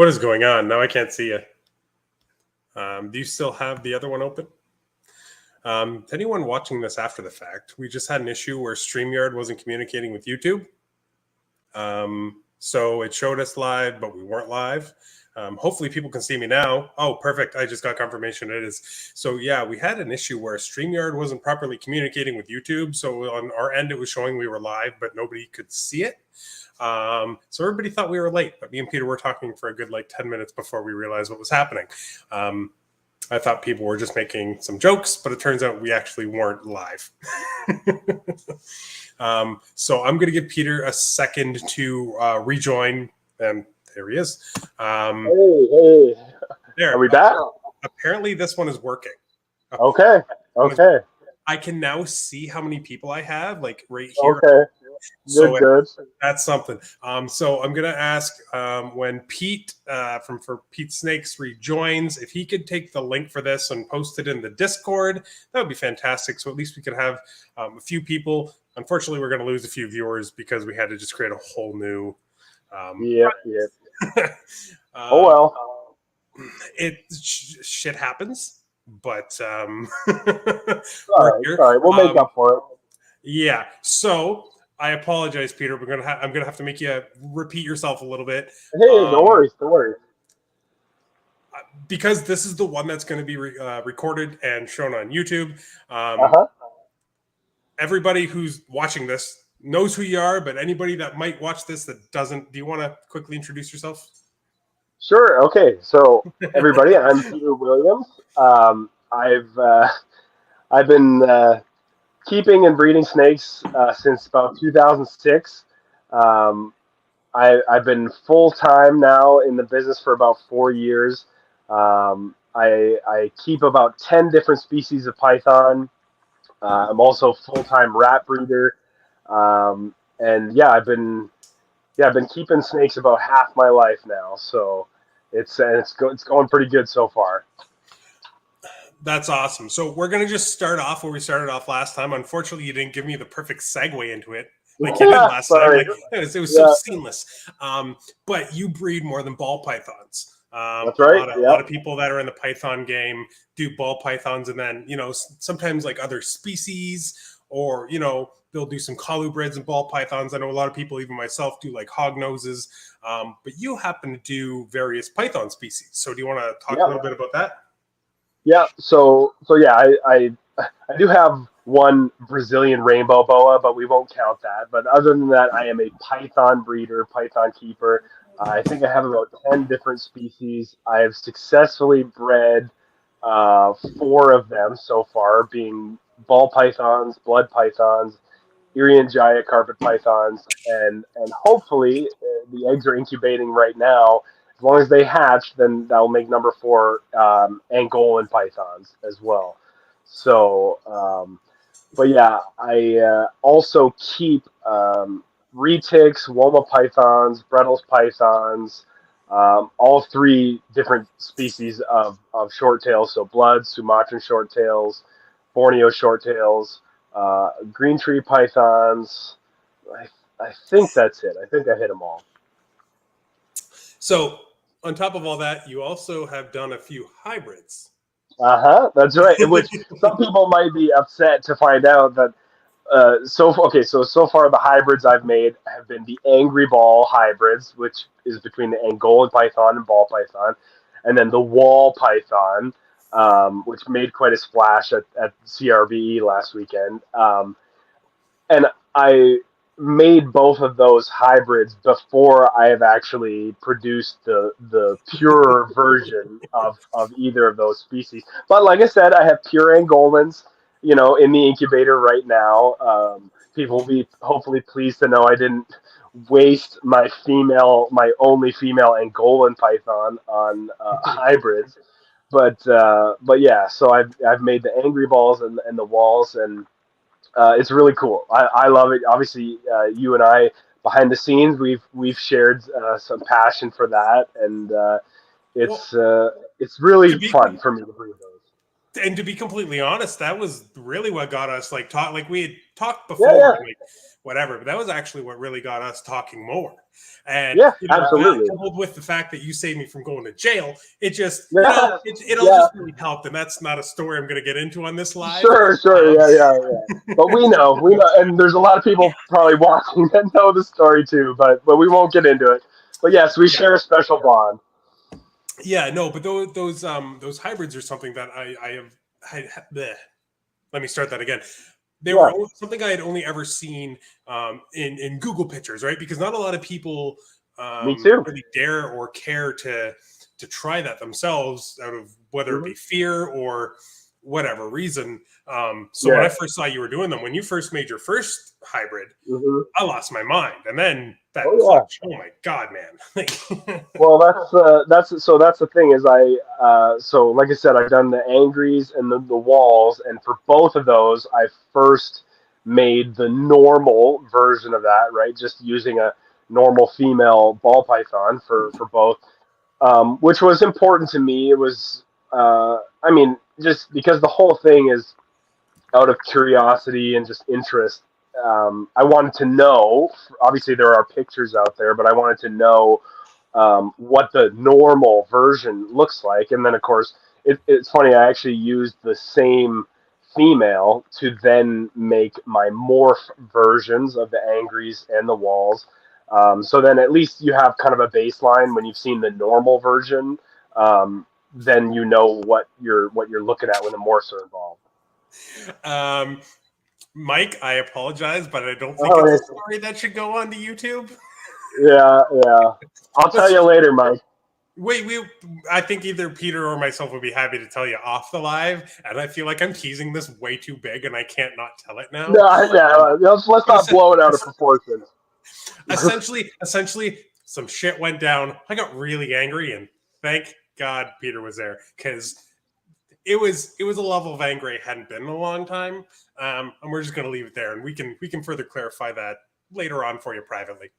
What is going on? Now I can't see you. Do you still have the other one open? To anyone watching this after the fact, we just had an issue where StreamYard wasn't communicating with YouTube. So it showed us live, but we weren't live. Hopefully people can see me now. Oh, perfect. I just got confirmation it is. So yeah, we had an issue where StreamYard wasn't properly communicating with YouTube. So on our end, it was showing we were live, but nobody could see it. So everybody thought we were late, but me and Peter were talking for a good 10 minutes before we realized what was happening. I thought people were just making some jokes, but it turns out we actually weren't live. So I'm going to give Peter a second to rejoin, and there he is. Hey. There. Are we back? Apparently this one is working. Okay. I can now see how many people I have, right here. Okay. So Good. That's something. So I'm going to ask when Pete for Pete Snakes rejoins, if he could take the link for this and post it in the Discord, that would be fantastic. So at least we could have a few people. Unfortunately, we're going to lose a few viewers because we had to just create a whole new. Yeah. Oh, well. Shit happens, but Sorry. We'll make up for it. Yeah. So I apologize, Peter. I'm gonna have to make you repeat yourself a little bit. Hey, no worries. Because this is the one that's going to be recorded and shown on YouTube. Everybody who's watching this knows who you are, but anybody that might watch this that doesn't, do you want to quickly introduce yourself? Sure. Okay. So everybody, I'm Peter Williams. I've been keeping and breeding snakes since about 2006. I've been full-time now in the business for about 4 years. I keep about 10 different species of python. I'm also a full-time rat breeder. And yeah, I've been keeping snakes about half my life now. So it's going pretty good so far. That's awesome. So we're going to just start off where we started off last time. Unfortunately, you didn't give me the perfect segue into it like you did last time. It was so seamless. But you breed more than ball pythons. That's right. A lot of people that are in the python game do ball pythons, and then, sometimes other species, or, they'll do some colubrids and ball pythons. I know a lot of people, even myself, do hog noses. But you happen to do various python species. So do you want to talk a little bit about that? Yeah, so yeah, I do have one Brazilian rainbow boa, but we won't count that. But other than that, I am a python breeder, python keeper. I think I have about 10 different species. I have successfully bred 4 of them so far, being ball pythons, blood pythons, Irian Jaya carpet pythons, and hopefully the eggs are incubating right now. As long as they hatch, then that'll make number 4 Angolan pythons as well. So, but yeah, I also keep retics, Woma pythons, Brettles pythons, all 3 different species of shorttails. So bloods, Sumatran shorttails, Borneo shorttails, green tree pythons. I think that's it. I think I hit them all. So on top of all that, you also have done a few hybrids. That's right. Which some people might be upset to find out that. So far the hybrids I've made have been the Angry Ball hybrids, which is between the Angolan python and ball python, and then the wall python, which made quite a splash at CRBE last weekend. And I made both of those hybrids before I have actually produced the pure version of either of those species. But like I said, I have pure Angolans, in the incubator right now. People will be hopefully pleased to know I didn't waste my only female Angolan python on hybrids. But yeah, so I've made the Angry Balls and the walls, and it's really cool. I love it. Obviously, you and I behind the scenes, we've shared some passion for that, and it's really fun for me to breed those. And to be completely honest, that was really what got us like talk. Like we had talked before, Yeah, yeah, like whatever, but that was actually what really got us talking more. And yeah, you know, that absolutely. coupled with the fact that you saved me from going to jail, it just you Yeah, know, it all yeah. just really helped. And that's not a story I'm going to get into on this live. Sure, sure, Um, yeah. But we know, and there's a lot of people probably watching that know the story too. But we won't get into it. But yes, we share a special bond. yeah, no, but those hybrids are something that I have. Bleh. Let me start that again. They Yeah, were something I had only ever seen in Google pictures, right? Because not a lot of people me too. really dare or care to try that themselves, out of whether it Hmm. be fear or whatever reason. So when Yeah. I first saw you were doing them, when you first made your first hybrid, Hmm. I lost my mind, and then that Oh yeah. clutch. Oh my god, man! Well, that's the thing is so like I said, I've done the angries and the walls, and for both of those, I first made the normal version of that, right? Just using a normal female ball python for both, which was important to me. It was, I mean, just because the whole thing is out of curiosity and just interest. I wanted to know. Obviously, there are pictures out there, but I wanted to know what the normal version looks like. And then, of course, it's funny. I actually used the same female to then make my morph versions of the angries and the walls. So then, at least you have kind of a baseline when you've seen the normal version. Then you know what you're looking at when the morphs are involved. um, Mike, I apologize, but I don't think Oh, it's a yes. story that should go on to YouTube. Yeah. I'll tell Let's you later, Mike. wait. I think either Peter or myself would be happy to tell you off the live, and I feel like I'm teasing this way too big, and I can't not tell it now. No, Um, yeah, let's but not blow it out of proportion. essentially, some shit went down. I got really angry, and thank God Peter was there, because it was a level of anger I hadn't been in a long time. And we're just going to leave it there, and we can further clarify that later on for you privately.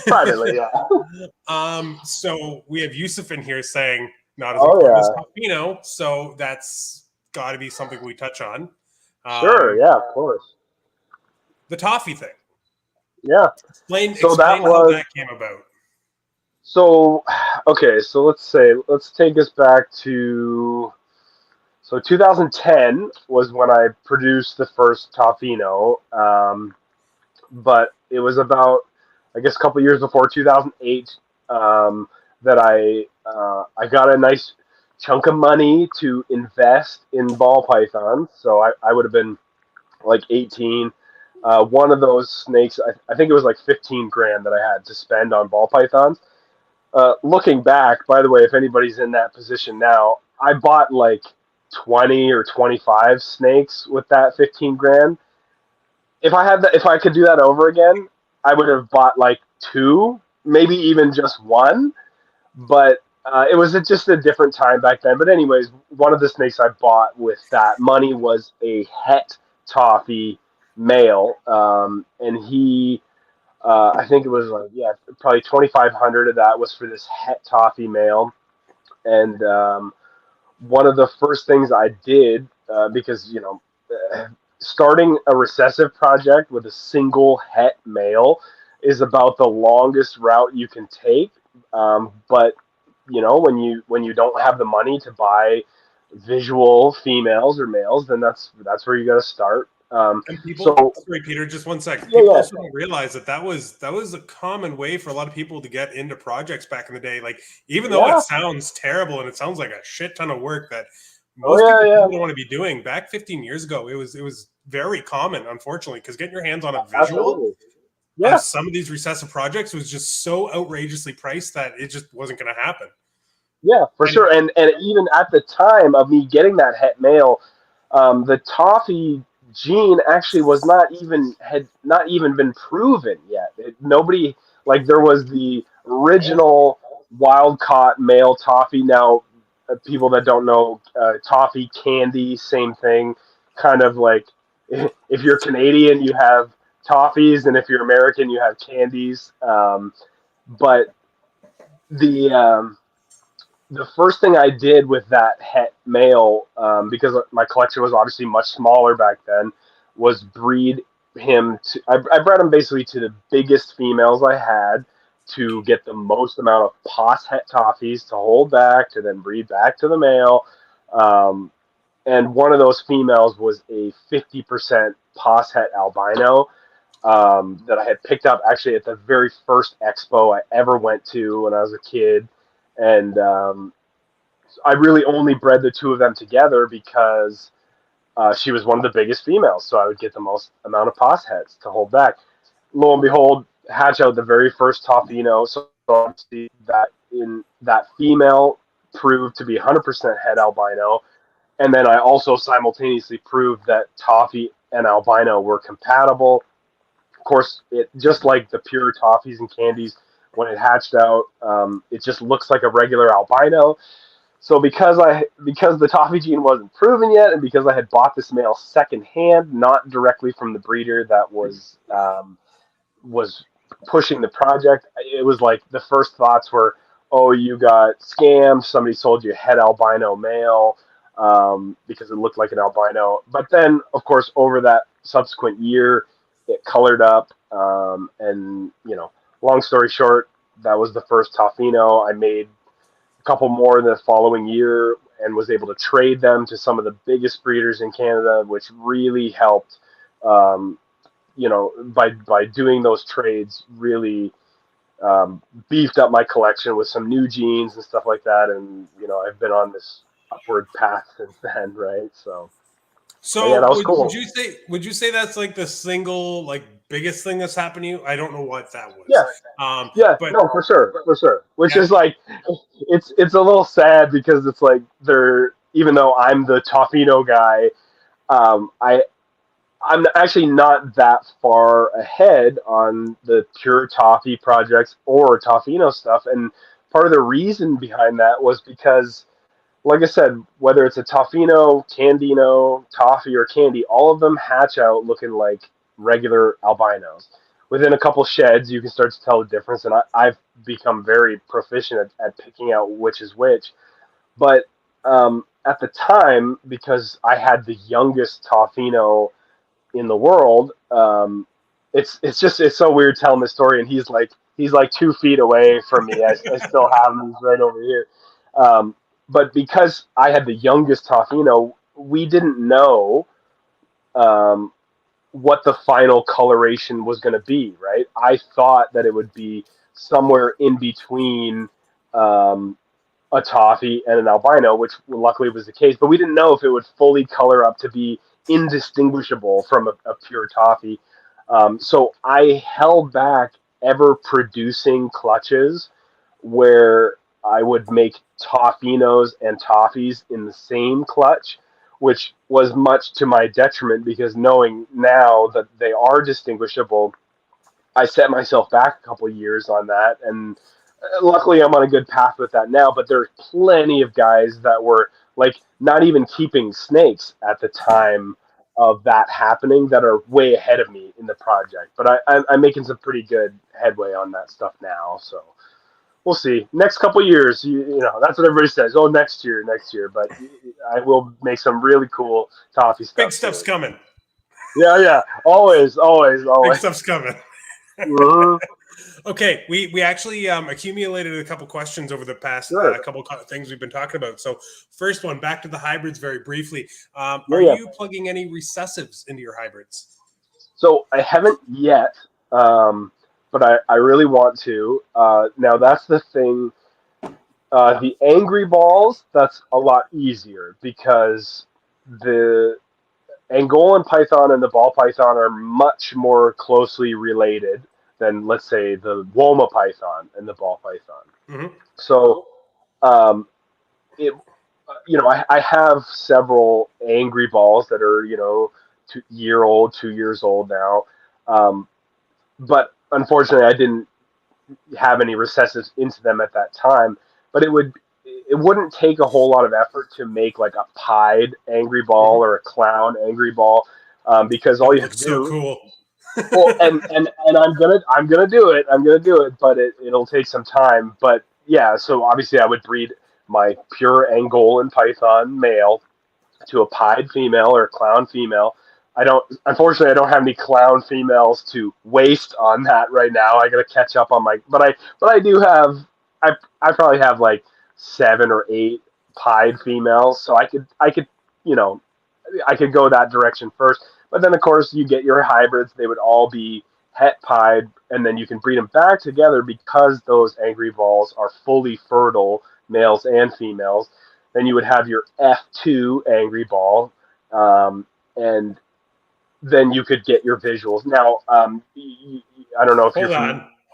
Privately, yeah. So we have Yusuf in here saying not as Oh important as yeah, Tofino, so that's got to be something we touch on. sure, Um, yeah, of course, the toffee thing. yeah. Explain So that explain how was that came about. so okay. So let's take us back to 2010 was when I produced the first Tofino, but it was about I guess a couple years before 2008 that I got a nice chunk of money to invest in ball pythons. So I would have been like 18. One of those snakes, I think it was like 15 grand that I had to spend on ball pythons. Looking back, by the way, if anybody's in that position now, I bought like 20 or 25 snakes with that 15 grand. If I could do that over again, I would have bought like two, maybe even just one. But it was just a different time back then. But anyways, one of the snakes I bought with that money was a het toffee male, and I think it was like probably 2,500 of that was for this het toffee male, and one of the first things I did because starting a recessive project with a single het male is about the longest route you can take. But when you don't have the money to buy visual females or males, then that's where you got to start. And people, So sorry, Peter, just one second. yeah, People yeah, also don't realize that was a common way for a lot of people to get into projects back in the day. Like, even though it yeah, sounds terrible and it sounds like a shit ton of work that oh most people yeah, don't want to be doing, back 15 years ago, it was very common, unfortunately, because getting your hands on a yeah, visual absolutely, of yeah. some of these recessive projects was just so outrageously priced that it just wasn't going to happen. Yeah, for And sure. And even at the time of me getting that het male, the toffee gene actually had not even been proven yet. Nobody like there was the original wild caught male toffee. Now, people that don't know, toffee candy, same thing. Kind of like if you're Canadian, you have toffees, and if you're American, you have candies. But the the first thing I did with that het male, because my collection was obviously much smaller back then, was breed him to. I bred him basically to the biggest females I had to get the most amount of pos het toffees to hold back to then breed back to the male. Um, and one of those females was a 50% pos het albino that I had picked up actually at the very first expo I ever went to when I was a kid. And I really only bred the two of them together because she was one of the biggest females, so I would get the most amount of pos heads to hold back. Lo and behold, hatch out the very first Toffino. So obviously that in that female proved to be 100% het albino, and then I also simultaneously proved that Toffee and albino were compatible. Of course, it just like the pure toffees and candies when it hatched out, it just looks like a regular albino. So because the toffee gene wasn't proven yet, and because I had bought this male secondhand, not directly from the breeder that was pushing the project, it was like the first thoughts were, "Oh, you got scammed. Somebody sold you a het albino male because it looked like an albino." But then, of course, over that subsequent year, it colored up, and long story short, that was the first Toffino. I made a couple more the following year and was able to trade them to some of the biggest breeders in Canada, which really helped. By doing those trades, really beefed up my collection with some new genes and stuff like that. And I've been on this upward path since then, right? Yeah, So that was cool. would you say that's like the single like biggest thing that's happened to you? I don't know what that was. Yeah, yeah, But no, for sure. Which yeah, is like, it's a little sad because it's like even though I'm the Toffino guy, I'm actually not that far ahead on the pure toffee projects or Toffino stuff. And part of the reason behind that was because, like I said, whether it's a Toffino, Candino, Toffee, or Candy, all of them hatch out looking like regular albinos. Within a couple sheds, you can start to tell the difference, and I've become very proficient at picking out which is which. But at the time, because I had the youngest Toffino in the world, it's so weird telling this story, and he's like 2 feet away from me. I still have him. He's right over here. But because I had the youngest Toffino, we didn't know what the final coloration was going to be, right? I thought that it would be somewhere in between a toffee and an albino, which luckily was the case, but we didn't know if it would fully color up to be indistinguishable from a pure toffee. So I held back ever producing clutches where I would make toffinos and toffees in the same clutch, which was much to my detriment because knowing now that they are distinguishable, I set myself back a couple of years on that. And luckily I'm on a good path with that now, but there's plenty of guys that were like not even keeping snakes at the time of that happening that are way ahead of me in the project. But I'm making some pretty good headway on that stuff now. So we'll see. Next couple of years, that's what everybody says. Oh, next year. But I will make some really cool toffee stuff. big stuff's soon. coming. Yeah. Always. Big stuff's coming. Mhm. Okay, we actually accumulated a couple questions over the past Sure. couple things we've been talking about. So first one, back to the hybrids very briefly. Are Yeah. you plugging any recessives into your hybrids? So I haven't yet, but I really want to. Now that's the thing. The angry balls, that's a lot easier because the Angolan python and the ball python are much more closely related than, let's say, the Woma python and the ball python. Mm-hmm. So, it, I have several angry balls that are, 2 years old now. But unfortunately, I didn't have any recessives into them at that time. But it wouldn't take a whole lot of effort to make like a pied angry ball or a clown angry ball, because all you have to do. So cool. Well, and I'm gonna do it. But it'll take some time. But yeah, so obviously I would breed my pure Angolan python male to a pied female or a clown female. Unfortunately, I don't have any clown females to waste on that right now. I got to catch up on but I do have, I probably have like 7 or 8 pied females. So I could, you know, I could go that direction first. But then of course you get your hybrids. They would all be het pied, and then you can breed them back together because those angry vols are fully fertile, males and females. Then you would have your F2 angry ball, and then you could get your visuals. Now, I don't know if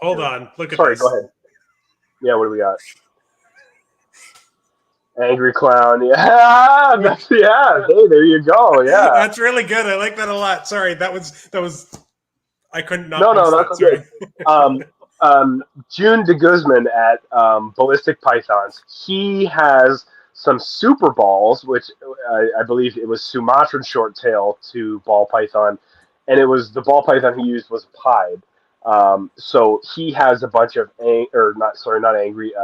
Hold on. Look at Sorry, this. go ahead. Yeah, what do we got? Angry clown. Yeah, Hey, there you go. Yeah, that's really good. I like that a lot. Sorry, that was. I couldn't not. No, that's good. June de Guzman at Ballistic Pythons. He has some super balls, which I believe it was Sumatran short tail to ball python, and it was the ball python he used was pied. So he has a bunch of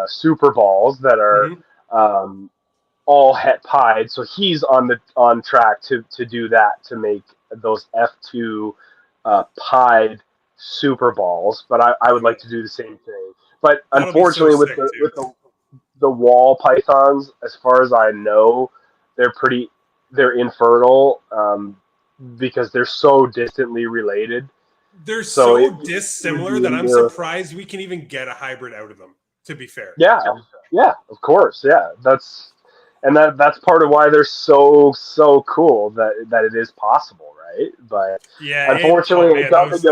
super balls that are all het pied. So he's on track to do that, to make those F2 pied super balls. But I would like to do the same thing. But That'll unfortunately, so with the wall pythons, as far as I know, they're infertile, because they're so distantly related. They're so dissimilar that I'm surprised we can even get a hybrid out of them, to be fair. Yeah, of course. Yeah, that's part of why they're so cool, that it is possible, right? But yeah, unfortunately, I don't think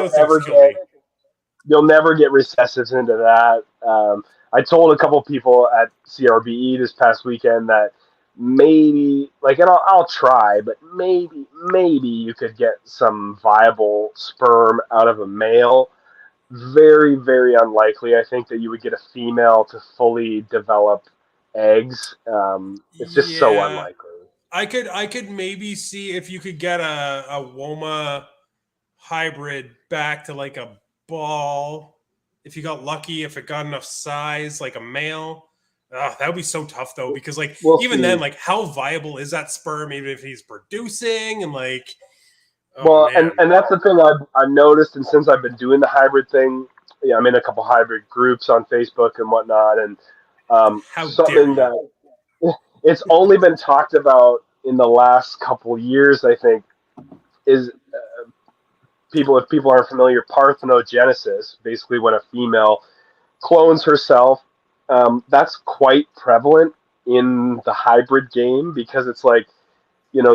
you'll never get recessives into that. I told a couple people at CRBE this past weekend that maybe, like, and I'll try, but maybe you could get some viable sperm out of a male. Very, very unlikely. I think that you would get a female to fully develop eggs. It's just so unlikely. I could maybe see if you could get a Woma hybrid back to like a ball. If you got lucky, if it got enough size, like a male. That would be so tough though, because like even then, like how viable is that sperm, even if he's producing and like. And that's the thing I've noticed, and since I've been doing the hybrid thing, I'm in a couple hybrid groups on Facebook and whatnot, and something that it's only been talked about in the last couple years, I think, is if people aren't familiar, parthenogenesis, basically when a female clones herself. That's quite prevalent in the hybrid game, because it's like, you've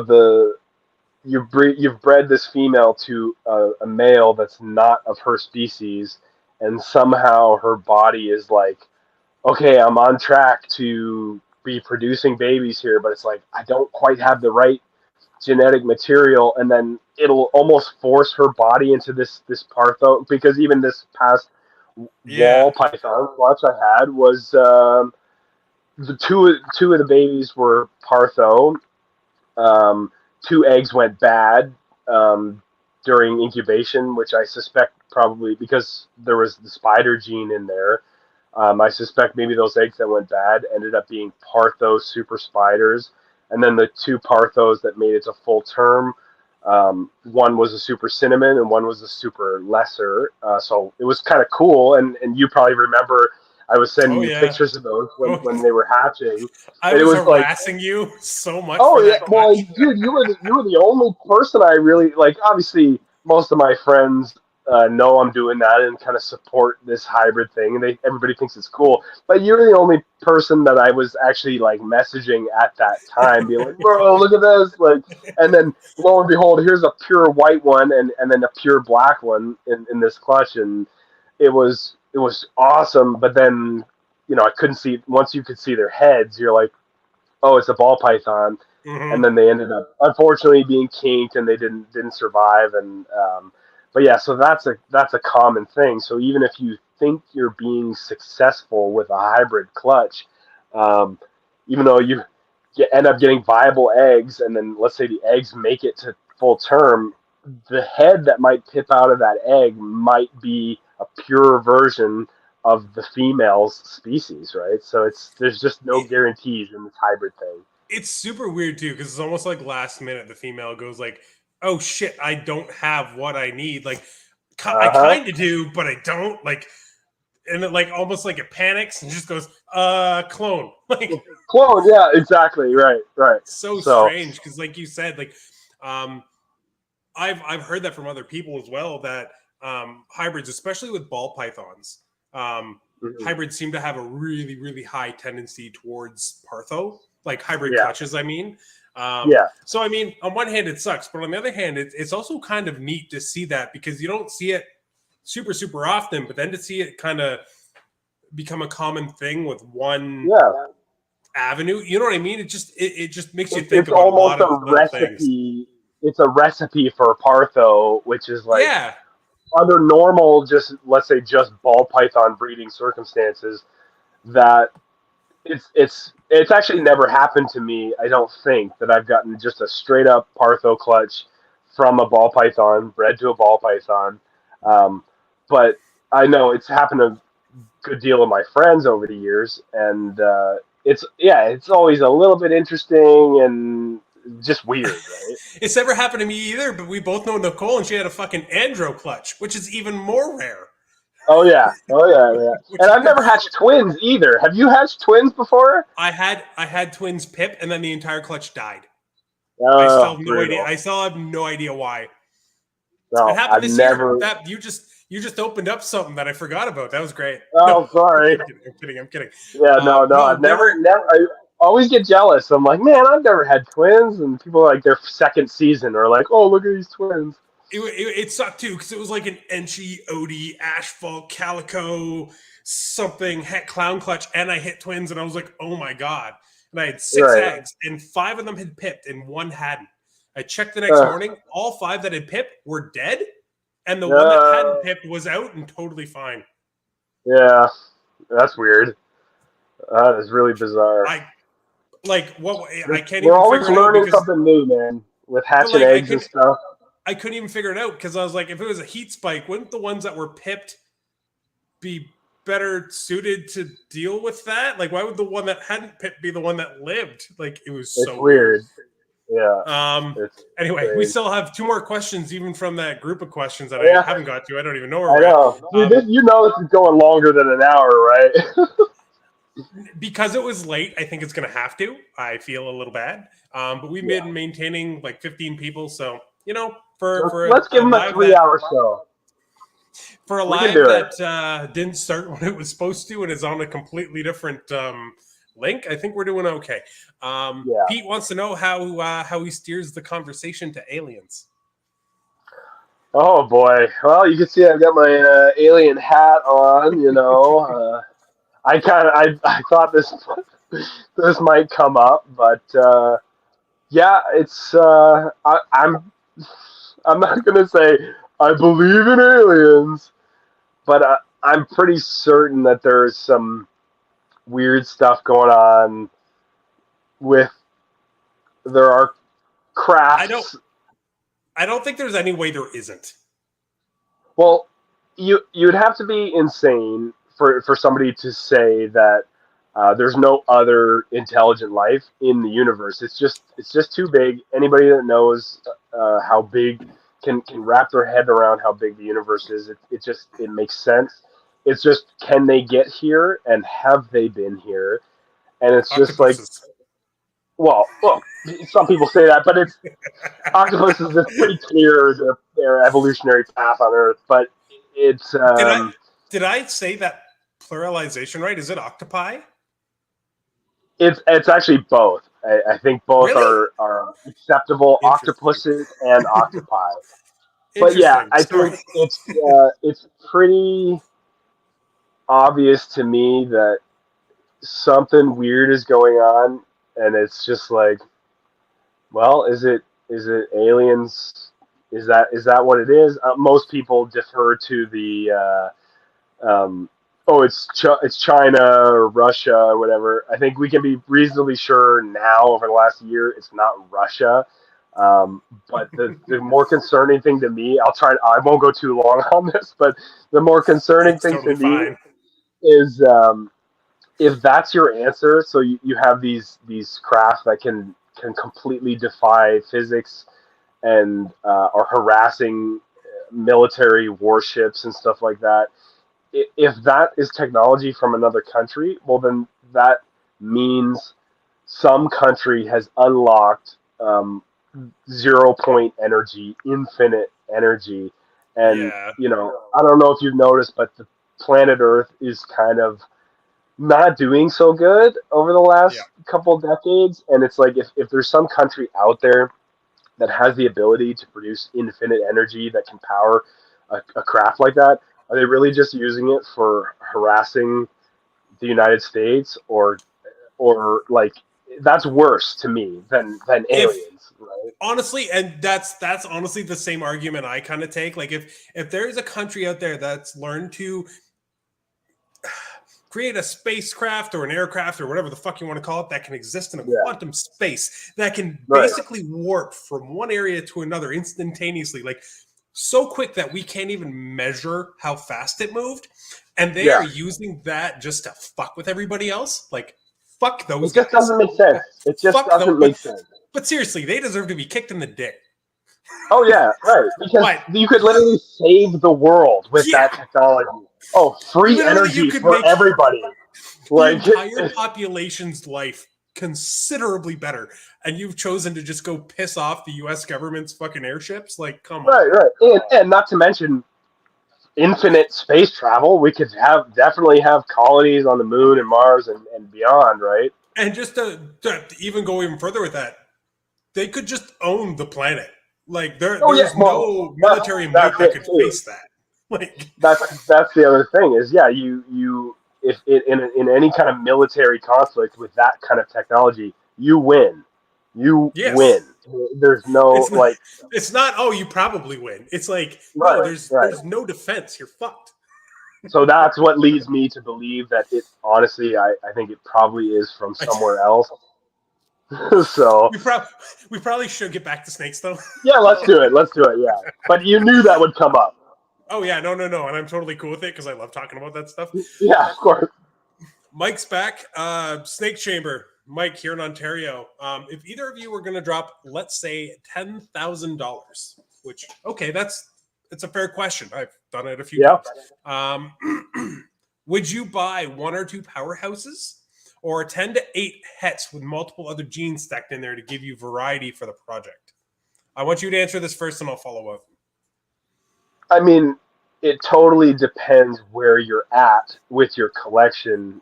bred this female to a male that's not of her species, and somehow her body is like, okay, I'm on track to be producing babies here, but it's like, I don't quite have the right genetic material, and then it'll almost force her body into this partho, because even this past wall python clutch I had was the two of the babies were partho. 2 eggs went bad during incubation, which I suspect probably because there was the spider gene in there. I suspect maybe those eggs that went bad ended up being partho super spiders. And then the 2 parthos that made it to full term, one was a super cinnamon and one was a super lesser. So it was kind of cool. And you probably remember I was sending you pictures of those when they were hatching. I was harassing you so much. Oh yeah, well, dude, you were the only person I really like. Obviously, most of my friends know I'm doing that and kind of support this hybrid thing, and everybody thinks it's cool. But you're the only person that I was actually like messaging at that time, being like, "Bro, look at this!" Like, and then lo and behold, here's a pure white one and then a pure black one in this clutch, and it was awesome. But then, I couldn't see, once you could see their heads, you're like, oh, it's a ball python. Mm-hmm. And then they ended up unfortunately being kinked, and they didn't survive. And but yeah, so that's a common thing. So even if you think you're being successful with a hybrid clutch, even though you end up getting viable eggs, and then let's say the eggs make it to full term, the head that might pip out of that egg might be a pure version of the female's species, right? So there's just no It, guarantees in this hybrid thing. it's super weird too because it's almost like last minute the female goes like, "Oh shit, I don't have what I need." Like I Uh-huh. kind of do, but I don't. Like, and it like almost like it panics and just goes, clone." Like Clone, yeah, exactly, right. so So strange because, like you said, like um, I've heard that from other people as well that hybrids, especially with ball pythons, mhm. hybrids seem to have a really high tendency towards partho, like hybrid Yeah, clutches. I mean, yeah. so I mean, on one hand it sucks, but on the other hand, it's also kind of neat to see that because you don't see it super often, but then to see it kind of become a common thing with one Yeah, avenue, you know what I mean? It just makes you think it's about a almost lot a of little things. recipe. It's a recipe for Partho, which is like Yeah, under normal, just let's say just ball python breeding circumstances. That it's actually never happened to me. I don't think that I've gotten just a straight up Partho clutch from a ball python bred to a ball python. Um, but I know it's happened to good deal of my friends over the years, and it's always a little bit interesting and just weird, right? it's never happened to me either, but we both know Nicole, and she had a fucking andro clutch, which is even more rare. Oh yeah. And Which I've never hatched twins either. Have you hatched twins before? I had twins Pip, and then the entire clutch died. I still have no idea. Brutal. I still have no idea why. It No, happened I've this year. never. That you just opened up something that I forgot about. That was great. No, Oh, sorry. I'm kidding. Yeah, no, No, I've never. never. I always get jealous. I'm like, man, I've never had twins, and people are like their second season are like, oh, look at these twins. It sucked too because it was like an Enchi, Odie, Asphalt, Calico, something, heck, Clown Clutch, and I hit twins, and I was like, oh my god! And I had six Right. eggs, and five of them had pipped, and one hadn't. I checked the next Uh, morning; all five that had pipped were dead, and the one that hadn't uh, pipped was out and totally fine. yeah, that's weird. That is really bizarre. I like what I can't We're even always figure it out learning because, something new, man, with but hatching like eggs and stuff. I couldn't even figure it out because I was like, if it was a heat spike, wouldn't the ones that were pipped be better suited to deal with that? Like, why would the one that hadn't pipped be the one that lived? Like, it was It's so weird. weird. Yeah, Um. it's Anyway, we strange. still have two more questions, even from that group of questions that I Yeah, haven't got to. I don't even know where I we're at. know. Dude, you know this is going longer than an hour, right? Because it was late, I think it's going to have to. I feel a little bad. But we've Yeah. been maintaining like 15 people, so you know, for Let's give a them a live 3 hour show. for a We can live do it. that didn't start when it was supposed to and is on a completely different link, I think we're doing okay. Yeah. Pete wants to know how he steers the conversation to aliens. Oh boy. Well, you can see I've got my alien hat on. You know, I thought this might come up, but yeah, it's I'm not gonna say I believe in aliens, but I'm pretty certain that there's some weird stuff going on with there are I don't crafts. I don't think there's any way there isn't. Well, you'd have to be insane for somebody to say that there's no other intelligent life in the universe. It's just too big. Anybody that knows how big can wrap their head around how big the universe is. It makes sense. It's just can they get here and have they been here? And it's just like, Octopuses. well, look, some people say that, but it's octopuses is pretty clear their evolutionary path on Earth, but it's Did I say that pluralization right? Is it octopi? it's actually both. I think both Really? are acceptable, Interesting. octopuses and octopi. But yeah, Interesting. I Sorry. think it's pretty obvious to me that something weird is going on, and it's just like, well, is it aliens? Is that what it is? Most people defer to the oh, it's China or Russia or whatever. I think we can be reasonably sure now over the last year it's not Russia. But the more concerning thing to me, I won't go too long on this, but the more concerning It's thing totally to me fine. is if that's your answer, so you have these craft that can completely defy physics and are harassing military warships and stuff like that. If that is technology from another country, well, then that means some country has unlocked 0 point energy, infinite energy. And, Yeah. I don't know if you've noticed, but the planet Earth is kind of not doing so good over the Yeah. last couple of decades. And it's like if there's some country out there that has the ability to produce infinite energy that can power a craft like that, are they really just using it for harassing the United States, or like that's worse to me than If aliens, right? honestly, and that's honestly the same argument I kind of take. Like if there is a country out there that's learned to create a spacecraft or an aircraft or whatever the fuck you want to call it that can exist in a Yeah, quantum space that can right. basically warp from one area to another instantaneously, like so quick that we can't even measure how fast it moved, and they Yeah, are using that just to fuck with everybody else. Like fuck those it just guys. doesn't make sense. It just Fuck those. doesn't make sense. But seriously, they deserve to be kicked in the dick. Oh yeah, right. Because But you could literally save the world with yeah, that technology. Oh, free literally, you energy could for make everybody. the Like, entire population's life considerably better, and you've chosen to just go piss off the US government's fucking airships. Like, come on. right. And not to mention infinite space travel. We could definitely have colonies on the moon and Mars and beyond, right? And just to even go even further with that, they could just own the planet. Like Oh yeah, there's well, no military might that's that it could too. face that. Like, That's the other thing is, yeah, you if in any kind of military conflict with that kind of technology, you win. You yes. win. There's no It's not, like, it's not, oh, you probably win. It's like, no, right, there's right. there's no defense. You're fucked. So that's what leads me to believe that it honestly, I think it probably is from I, somewhere else. So we probably we probably should get back to snakes though. yeah, let's do it. Let's do it. Yeah, but you knew that would come up. Oh yeah, no, and I'm totally cool with it because I love talking about that stuff. Yeah, of course. Mike's back. Snake Chamber. Mike here in Ontario. If either of you were going to drop, let's say $10,000, which okay, it's a fair question. I've done it a few Yeah. times. Would you buy one or two powerhouses, or 10 to 8 hets with multiple other genes stacked in there to give you variety for the project? I want you to answer this first, and I'll follow up. I mean, it totally depends where you're at with your collection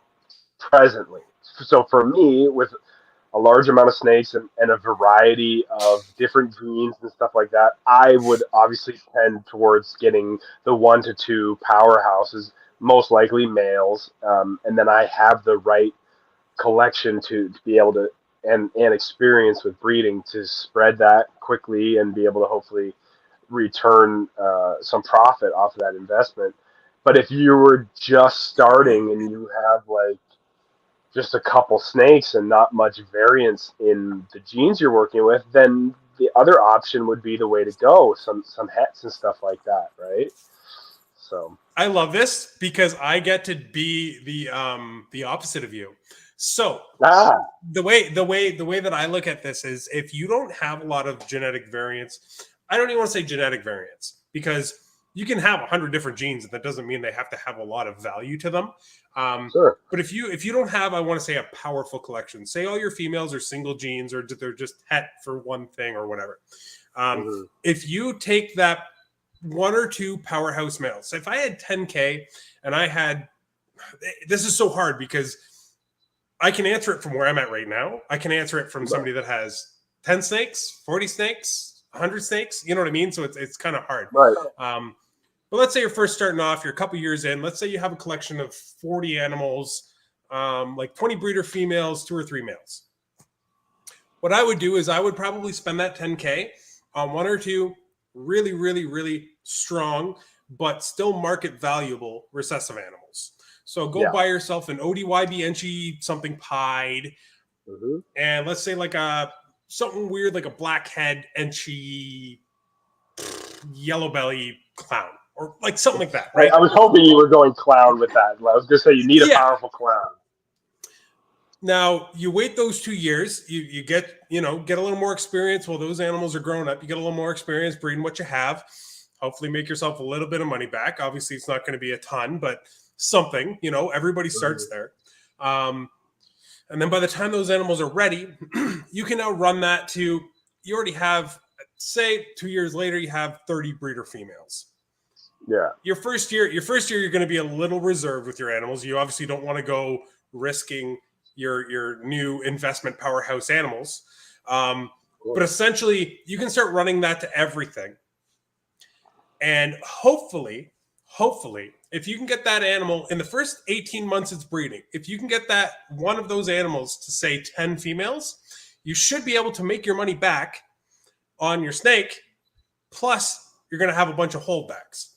presently. So for me, with a large amount of snakes and a variety of different genes and stuff like that, I would obviously tend towards getting the 1 to 2 powerhouses, most likely males, and then I have the right collection to be able to and experience with breeding to spread that quickly and be able to hopefully return some profit off of that investment. But if you were just starting and you have like just a couple snakes and not much variance in the genes you're working with, then the other option would be the way to go. Some hets and stuff like that, right? So I love this because I get to be the opposite of you. So ah the way that I look at this is if you don't have a lot of genetic variance, I don't even want to say genetic variance because you can have 100 different genes and that doesn't mean they have to have a lot of value to them. sure. But if you don't have, I want to say a powerful collection, say all your females are single genes or they're just het for one thing or whatever. Mm-hmm. If you take that one or two powerhouse males, so if I had 10K and I had, this is so hard because I can answer it from where I'm at right now. I can answer it from somebody that has 10 snakes, 40 snakes, 100 snakes. You know what I mean? So it's kind of hard. Right. But let's say you're first starting off, you're a couple years in. Let's say you have a collection of 40 animals, like 20 breeder females, 2 or 3 males. What I would do is I would probably spend that 10K on 1 or 2 really, really, really strong, but still market valuable recessive animals. So go Yeah. buy yourself an ODYB Enchi something pied, Mm-hmm. and let's say like something weird like a blackhead Enchi yellow belly clown or like something like that, I right? was hoping you were going clown with that. I was going to say you need a Yeah. powerful clown. Now you wait those 2 years, you get, get a little more experience while those animals are growing up. You get a little more experience breeding what you have. Hopefully make yourself a little bit of money back. Obviously it's not going to be a ton, but something, everybody starts there. And then by the time those animals are ready, you can now run that to, you already have, say 2 years later, you have 30 breeder females. Yeah. Your first year, you're going to be a little reserved with your animals. You obviously don't want to go risking your new investment powerhouse animals. But essentially, you can start running that to everything. And hopefully, if you can get that animal in the first 18 months it's breeding, if you can get that one of those animals to say 10 females, you should be able to make your money back on your snake. Plus, you're going to have a bunch of holdbacks,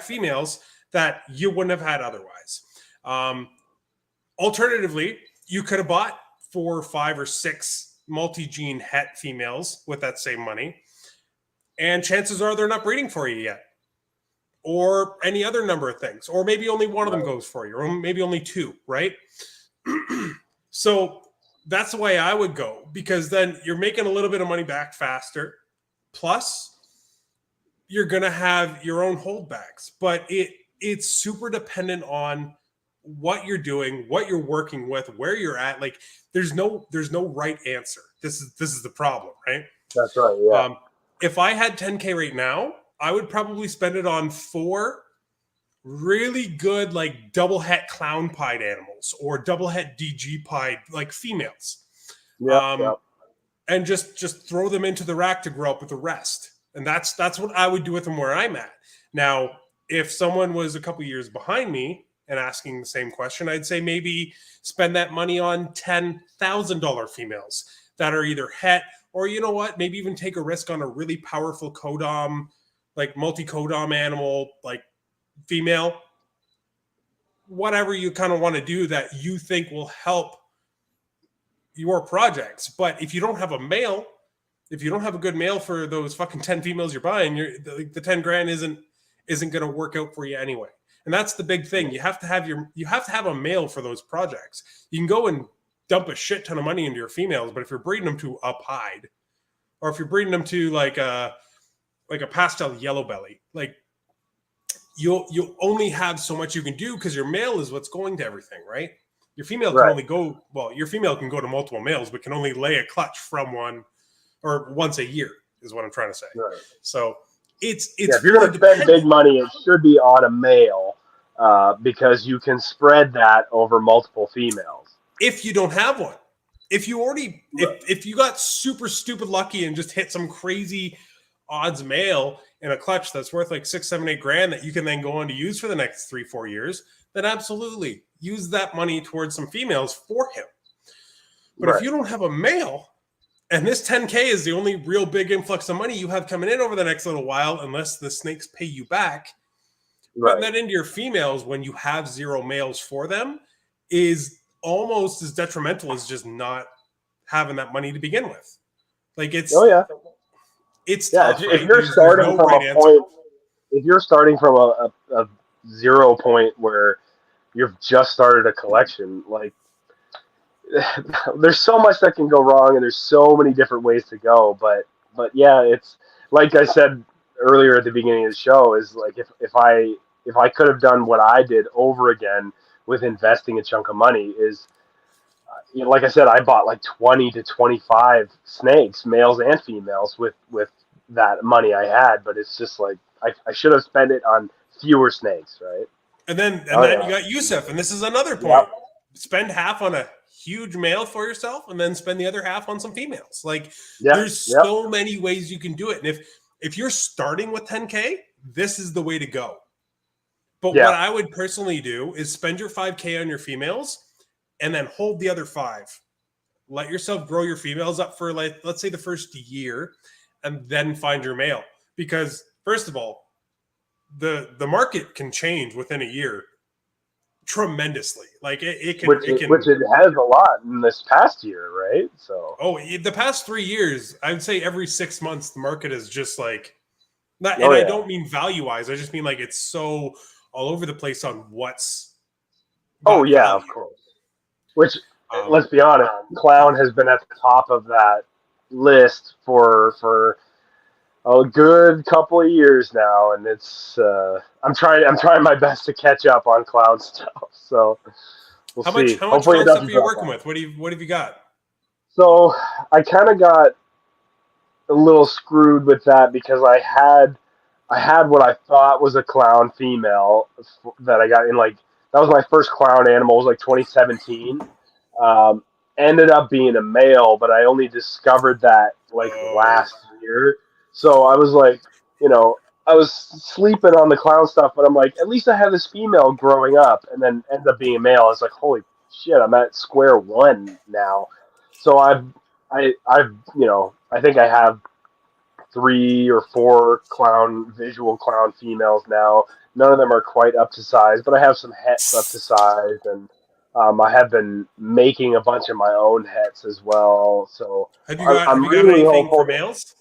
females that you wouldn't have had otherwise. Alternatively, you could have bought 4, 5, or 6 multi-gene het females with that same money, and chances are they're not breeding for you yet, or any other number of things, or maybe only one of them goes for you, or maybe only 2, right? So that's the way I would go, because then you're making a little bit of money back faster, plus you're going to have your own holdbacks. But it's super dependent on what you're doing, what you're working with, where you're at. Like there's no right answer. This is the problem, right? That's right. Yeah. If I had 10K right now, I would probably spend it on 4 really good like double het clown pied animals or double het DG pied like females. And just throw them into the rack to grow up with the rest. And that's what I would do with them where I'm at. Now, if someone was a couple years behind me and asking the same question, I'd say maybe spend that money on $10,000 females that are either het, or you know what, maybe even take a risk on a really powerful codom, like multi-codom animal, like female, whatever you kind of want to do that you think will help your projects. But if you don't have a male, if you don't have a good male for those fucking 10 females you're buying, the 10 grand isn't going to work out for you anyway. And that's the big thing. You have to have a male for those projects. You can go and dump a shit ton of money into your females, but if you're breeding them to a pied, or if you're breeding them to like a pastel yellow belly, like you'll only have so much you can do, because your male is what's going to everything, right? Your female can only go, your female can go to multiple males, but can only lay a clutch from one or once a year is what I'm trying to say. Right. So it's if you're going to spend big money, it should be on a male, because you can spread that over multiple females. If you don't have one, if you already, if you got super stupid lucky and just hit some crazy odds male in a clutch that's worth like 6, 7, 8 grand that you can then go on to use for the next 3, 4 years, then absolutely use that money towards some females for him. But if you don't have a male, and this 10K is the only real big influx of money you have coming in over the next little while, unless the snakes pay you back, putting that into your females when you have 0 males for them is almost as detrimental as just not having that money to begin with. Like it's it's tough, if you're starting from a point, if you're starting from a 0 point where you've just started a collection, like there's so much that can go wrong, and there's so many different ways to go. But yeah, it's like I said earlier at the beginning of the show, is like if I could have done what I did over again with investing a chunk of money, is like I said, I bought like 20 to 25 snakes, males and females, with that money I had. But it's just like I should have spent it on fewer snakes, right? And then you got Yusuf, and this is another point. Spend half on a huge male for yourself, and then spend the other half on some females. Like there's so many ways you can do it. And if you're starting with 10K, this is the way to go. But what I would personally do is spend your 5K on your females, and then hold the other 5. Let yourself grow your females up for, like, let's say the first year, and then find your male. Because first of all, the market can change within a year tremendously. Like it can, which it has a lot in this past year, right? So the past 3 years, I would say every 6 months the market is just like And I don't mean value-wise. I just mean like it's so all over the place on what's got yeah, value. of course. Which, let's be honest, clown has been at the top of that list for a good couple of years now, and it's I'm trying my best to catch up on clown stuff. So we'll see. How much Hopefully it clown stuff doesn't are you drop working off. with? What have you got? So I kind of got a little screwed with that because I had what I thought was a clown female that I got in like that was my first clown animal. It was like 2017. Um, Ended up being a male, but I only discovered that like last year. So I was like, you know, I was sleeping on the clown stuff, but I'm like, at least I have this female growing up, and then ends up being a male. It's like, holy shit, I'm at square one now. So I've I think I have 3 or 4 visual clown females now. None of them are quite up to size, but I have some hets up to size, and I have been making a bunch of my own hets as well. So Have I'm you got really anything for hopeful. males?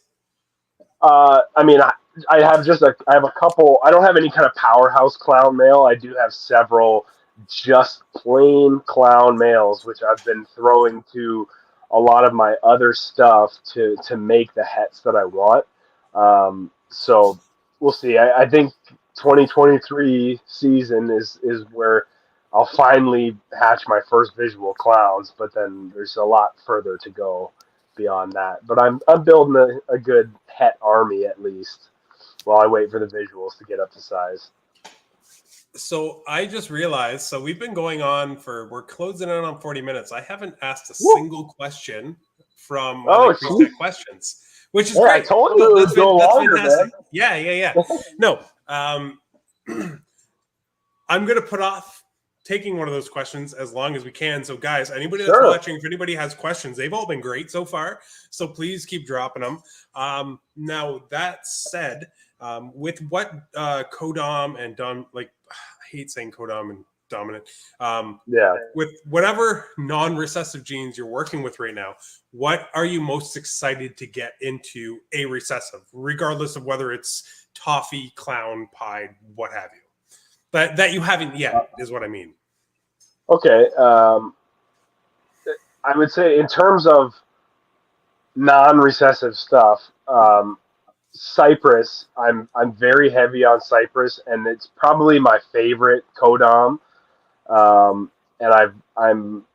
I mean, I have I have a couple. I don't have any kind of powerhouse clown male. I do have several just plain clown males, which I've been throwing to a lot of my other stuff to make the hets that I want. So we'll see. I think 2023 season is where I'll finally hatch my first visual clowns, but then there's a lot further to go beyond that. But I'm building a good het army at least while I wait for the visuals to get up to size. So I just realized, so we've been going on we're closing in on 40 minutes. I haven't asked a single question from my preset questions, which is great. I told you it would go longer, fantastic. man. Yeah. No, I'm going to put off taking one of those questions as long as we can. So guys, anybody that's watching, if anybody has questions, they've all been great so far. So please keep dropping them. Now that said, with what Codom and Dom, like I hate saying Codom and Dominant, with whatever non-recessive genes you're working with right now, what are you most excited to get into a recessive, regardless of whether it's toffee, clown, pied, what have you? That you haven't yet is what I mean. Okay. I would say in terms of non-recessive stuff, Cypress. I'm very heavy on Cypress, and it's probably my favorite Codom. And I'm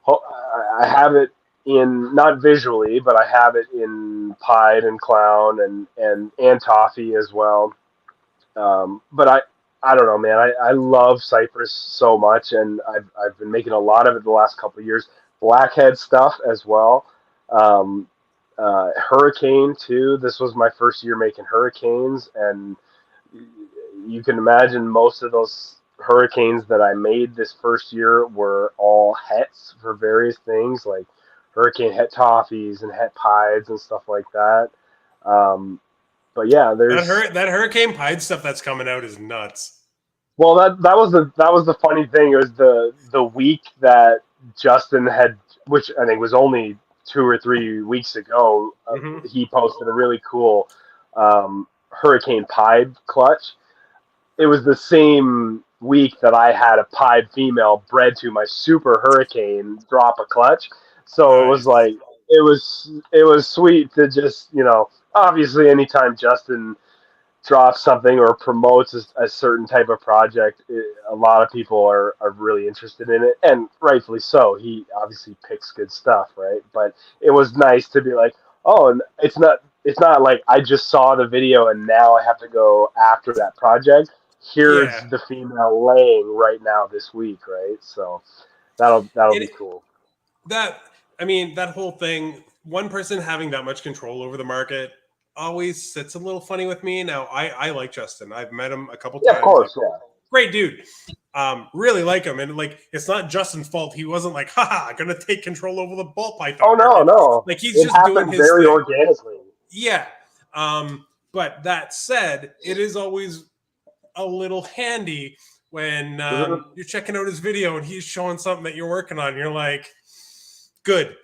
I have it in not visually, but I have it in Pied and Clown and Toffee as well. But I don't know, man. I love Cypress so much, and I've been making a lot of it the last couple of years. Blackhead stuff as well. Hurricane too. This was my first year making hurricanes, and you can imagine most of those hurricanes that I made this first year were all hets for various things, like hurricane het toffees and het pieds and stuff like that. But yeah, there's that hurricane pied stuff that's coming out is nuts. Well, that was the funny thing. It was the week that Justin had, which I think was only 2 or 3 weeks ago. He posted a really cool hurricane pied clutch. It was the same week that I had a pied female bred to my super hurricane drop a clutch. So It was like it was sweet to just obviously anytime Justin drops something or promotes a certain type of project, a lot of people are really interested in it, and rightfully so. He obviously picks good stuff, right? But it was nice to be like, oh, it's not like I just saw the video and now I have to go after that project. Here's the female laying right now this week, right? So that'll be cool. That whole thing, one person having that much control over the market always sits a little funny with me. Now, I like Justin. I've met him a couple times. Of course, yeah. Great dude. Really like him. And like, it's not Justin's fault. He wasn't like, haha, gonna take control over the ball python. Oh, no. Like, he's just doing his very thing. organically. Yeah. But that said, it is always a little handy when you're checking out his video and he's showing something that you're working on. You're like, good.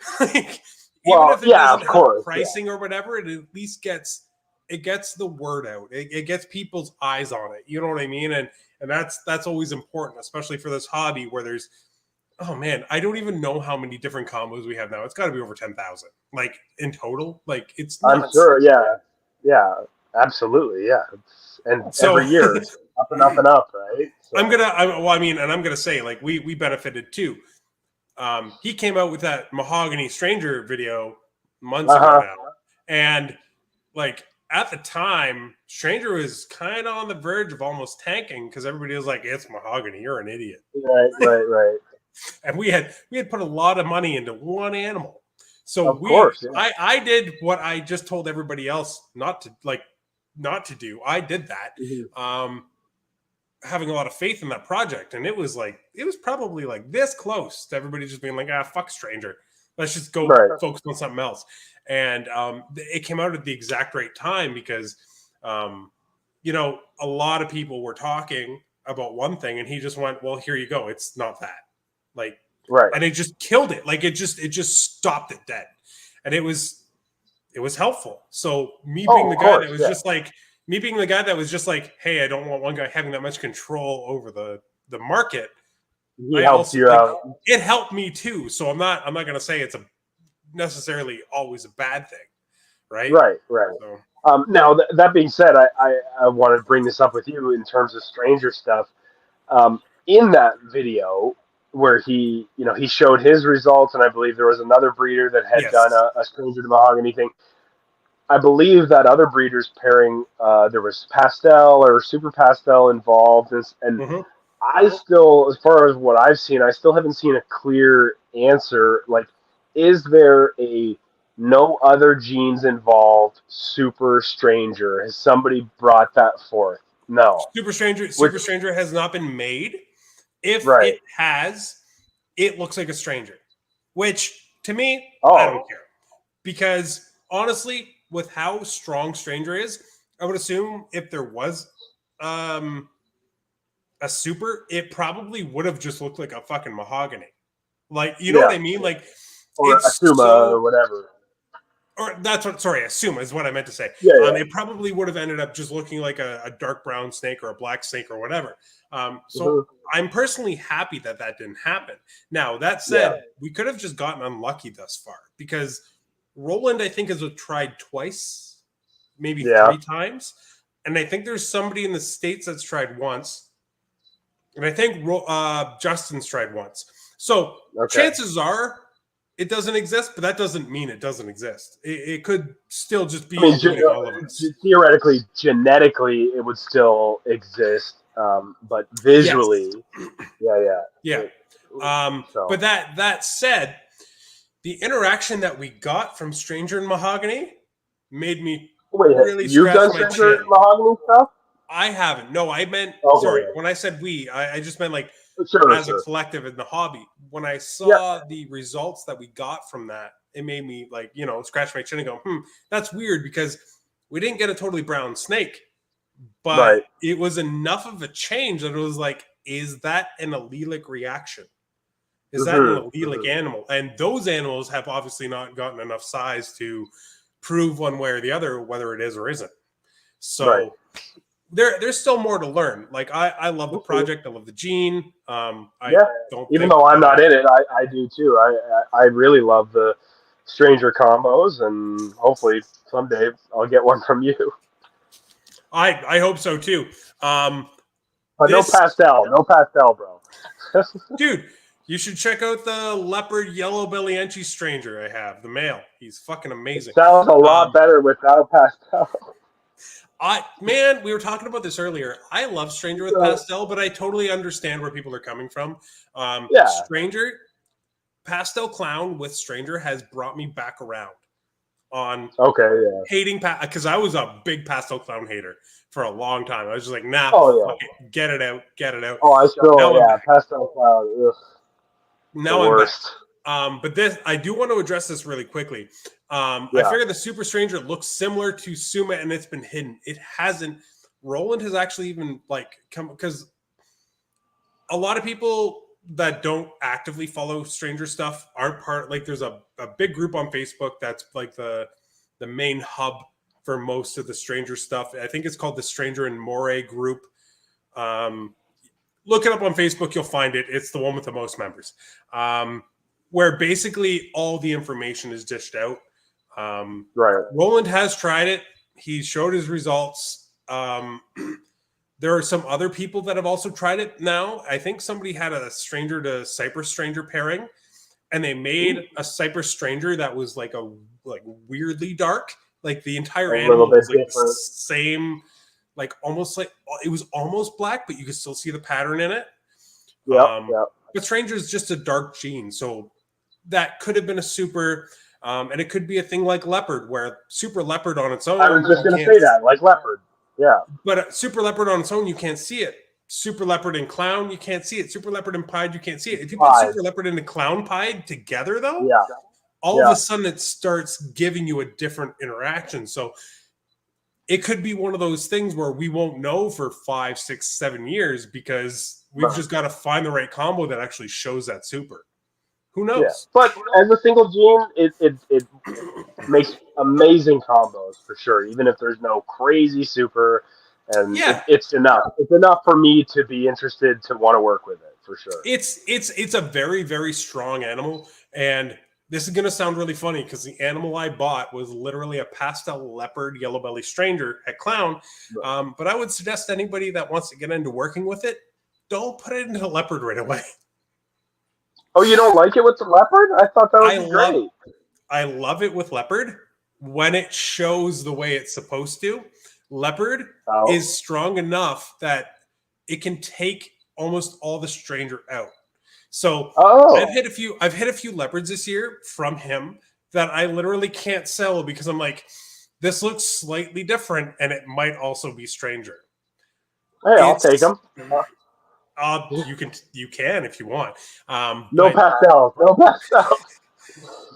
Even if it doesn't help pricing or whatever, it at least gets it gets the word out. It gets people's eyes on it. You know what I mean? And that's always important, especially for this hobby where there's, oh man, I don't even know how many different combos we have now. It's got to be over 10,000, like in total. Like it's I'm nuts. sure. Yeah. Yeah. Absolutely. Yeah. And So every year it's up and up and up, right? So, I'm gonna say like we benefited too. He came out with that Mahogany Stranger video months ago now, and like at the time, Stranger was kind of on the verge of almost tanking because everybody was like, "It's Mahogany, you're an idiot." Right. And we had put a lot of money into one animal, so Of course, yeah. I did what I just told everybody else not to do. I did that. Mm-hmm. Having a lot of faith in that project, and it was probably like this close to everybody just being like, fuck Stranger, let's just go focus on something else. And it came out at the exact right time because a lot of people were talking about one thing and he just went, well, here you go, it's not that, like, and it just killed it. Like it just stopped it dead. And it was helpful. So me being the guy that was just like, me being the guy that was just like, hey, I don't want one guy having that much control over the market. He helped you out. It helped me too. So I'm not going to say it's necessarily always a bad thing, right? Right. So. Now that being said, I want to bring this up with you in terms of Stranger stuff. In that video where he showed his results, and I believe there was another breeder that had done a Stranger to Mahogany thing. I believe that other breeder's pairing, there was pastel or super pastel involved, and I still, as far as what I've seen, I still haven't seen a clear answer. Like, is there a no other genes involved Super Stranger? Has somebody brought that forth? No. Super Stranger has not been made. If it has, it looks like a stranger, which to me, I don't care, because honestly, with how strong Stranger is, I would assume if there was a super, it probably would have just looked like a fucking Mahogany. Like, you know what I mean? Like, or Asuma or whatever. Or Asuma is what I meant to say. It probably would have ended up just looking like a dark brown snake or a black snake or whatever. So I'm personally happy that didn't happen. Now, that said, we could have just gotten unlucky thus far because Roland, I think, has tried twice, maybe 3 times. And I think there's somebody in the States that's tried once. And I think Justin's tried once. So chances are it doesn't exist, but that doesn't mean it doesn't exist. It could still just be all of us. Theoretically, genetically, it would still exist, but visually, But that said, the interaction that we got from Stranger and Mahogany made me really scratch my chin. Mahogany stuff? I haven't. No, I meant when I said we, I just meant like as a collective in the hobby. When I saw the results that we got from that, it made me like, scratch my chin and go, that's weird because we didn't get a totally brown snake, but it was enough of a change that it was like, is that an allelic reaction? Is that an allelic animal? And those animals have obviously not gotten enough size to prove one way or the other whether it is or isn't. So there's still more to learn. Like I love the project. I love the gene. Even though I'm not in it, I do too. I really love the Stranger combos, and hopefully someday I'll get one from you. I hope so too. But no pastel, bro. Dude, you should check out the leopard yellow belly Enchi Stranger I have, the male. He's fucking amazing. It sounds a lot better without pastel. We were talking about this earlier. I love Stranger with pastel, but I totally understand where people are coming from. Stranger, Pastel Clown with Stranger has brought me back around on hating because I was a big Pastel Clown hater for a long time. I was just like, fuck it, get it out. Oh, I still, Pastel Clown. Ugh. Now I'm back. But this, I do want to address this really quickly. I figure the Super Stranger looks similar to Suma, and it's been hidden. It hasn't. Roland has actually even come because a lot of people that don't actively follow Stranger stuff aren't part. Like, there's a big group on Facebook that's like the main hub for most of the stranger stuff. I think it's called the Stranger and Moray group. Look it up on Facebook. You'll find it. It's the one with the most members, where basically all the information is dished out. Right. Roland has tried it. He showed his results. There are some other people that have also tried it now. I think somebody had a stranger to Cypress stranger pairing, and they made a Cypress stranger that was like weirdly dark. Like the entire animal was like the same, like almost like it was almost black, but you could still see the pattern in it. Yeah. But stranger is just a dark gene, so that could have been a super. And it could be a thing like leopard, where super leopard on its own. I was just going to say that, like leopard. Yeah. But super leopard on its own, you can't see it. Super leopard and clown, you can't see it. Super leopard and pied, you can't see it. If you put super leopard and clown pied together, though, all of a sudden it starts giving you a different interaction. So it could be one of those things where we won't know for 5, 6, 7 years because we've just got to find the right combo that actually shows that super. Who knows? Yeah. But as a single gene, it makes amazing combos for sure. Even if there's no crazy super, and it's enough. It's enough for me to be interested to want to work with it for sure. It's a very, very strong animal, and this is going to sound really funny because the animal I bought was literally a pastel leopard yellow belly stranger at Clown. Right. But I would suggest anybody that wants to get into working with it, don't put it into leopard right away. Oh, you don't like it with the leopard? I thought that was great. I love it with leopard when it shows the way it's supposed to. Leopard is strong enough that it can take almost all the stranger out. So I've hit a few leopards this year from him that I literally can't sell because I'm like, this looks slightly different and it might also be stranger. Hey, I'll take them. You can if you want. No pastel.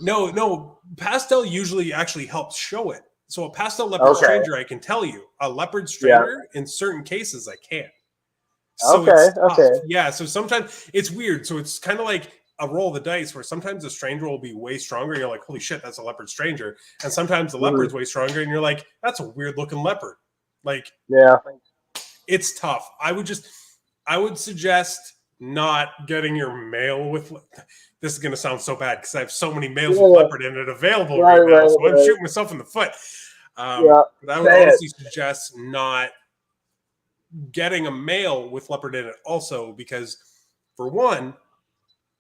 No, pastel usually actually helps show it. So a pastel leopard stranger, I can tell you. A leopard stranger, in certain cases, I can't. So yeah, so sometimes it's weird. So it's kind of like a roll of the dice where sometimes the stranger will be way stronger. You're like, holy shit, that's a leopard stranger. And sometimes the leopard's way stronger and you're like, that's a weird looking leopard. Like, it's tough. I would suggest not getting your male with. This is going to sound so bad because I have so many males with leopard in it available right now. So I'm shooting myself in the foot. But I would honestly suggest not getting a male with leopard in it also because, for one,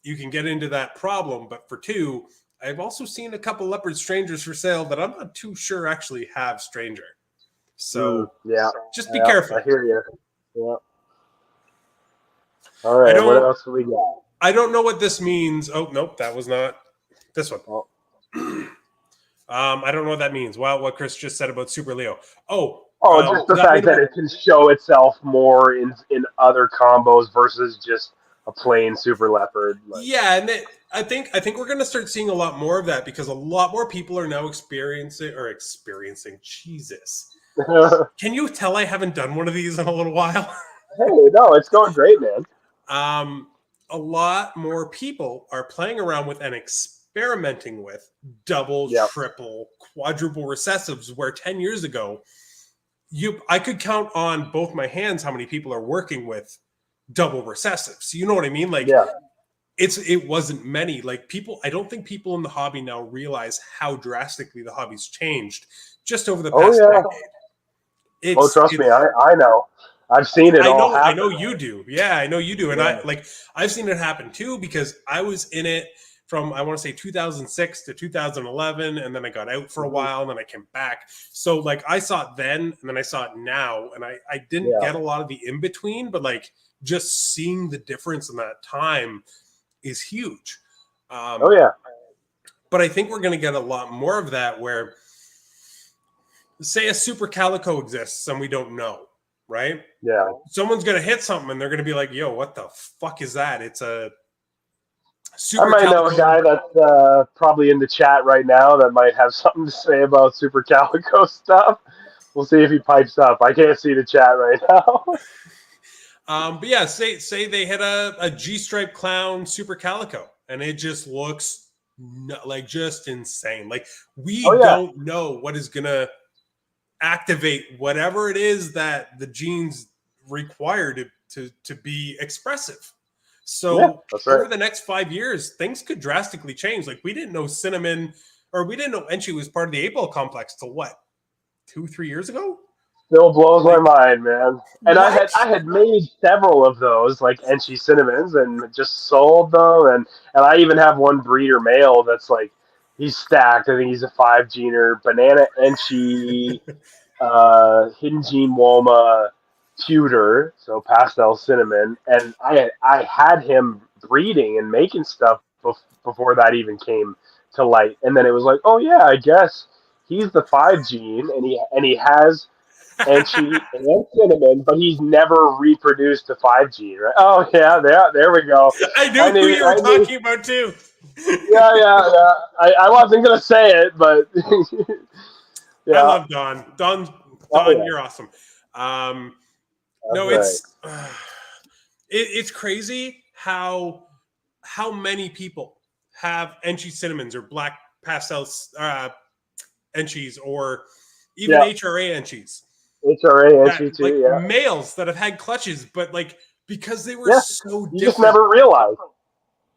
you can get into that problem. But for two, I've also seen a couple leopard strangers for sale that I'm not too sure actually have stranger. So just be careful. I hear you. Yeah. All right, what else do we got? I don't know what this means. Oh, nope, that was not this one. I don't know what that means. Wow, what Chris just said about Super Leo. Just the fact that it can show itself more in other combos versus just a plain Super Leopard. Yeah, and I think we're going to start seeing a lot more of that because a lot more people are now experiencing. Jesus. Can you tell I haven't done one of these in a little while? Hey, no, it's going great, man. A lot more people are playing around with and experimenting with double, triple, quadruple recessives, where 10 years ago, I could count on both my hands how many people are working with double recessives. You know what I mean? Like, it wasn't many. Like, I don't think people in the hobby now realize how drastically the hobby's changed just over the past decade. Trust me, I know. I've seen it all happen. I know you do. Yeah, I know you do. And I've seen it happen too because I was in it from, I want to say 2006 to 2011. And then I got out for a while and then I came back. So like I saw it then and then I saw it now. And I didn't get a lot of the in-between, but like just seeing the difference in that time is huge. But I think we're going to get a lot more of that where, say a super calico exists and we don't know. Right? Yeah. Someone's going to hit something and they're going to be like, yo, what the fuck is that? It's a super I might know a guy that's probably in the chat right now that might have something to say about super calico stuff. We'll see if he pipes up. I can't see the chat right now. But yeah, say they hit a G-stripe clown super calico and it just looks like just insane. Like we don't know what is going to activate whatever it is that the genes require to be expressive. So that's right. over the next 5 years, things could drastically change. Like we didn't know cinnamon, or we didn't know Enchi was part of the 8-ball complex till what, 2-3 years ago? Still blows my Like, mind, man. And what? I had made several of those, like Enchi cinnamons, and just sold them. And I even have one breeder male that's like, he's stacked. I think he's a 5-gener, banana Enchi, hidden gene Woma, pewter, so pastel cinnamon. And I had him breeding and making stuff before that even came to light. And then it was like, oh yeah, I guess he's the 5 gene, and he has Enchi and cinnamon, but he's never reproduced a 5 gene, right? Oh yeah, there we go. I knew who you were I knew. talking about too. Yeah. I wasn't gonna say it, but I yeah. love Don. Don, Oh yeah, you're awesome. that's No, right. it's crazy how many people have Enchi cinnamons or black pastels Enchis, or even Yeah, HRA Enchis, HRA, that Enchi like too. Yeah, males that have had clutches, but like because they were yeah. so You just different, never realized.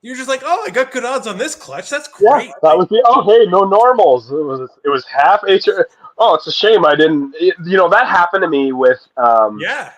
you're just like, oh, I got good odds on this clutch. That's Yeah, great. that Like, was the. Oh hey, no normals. It was half HRA. Oh, it's a shame I didn't. That happened to me with yeah.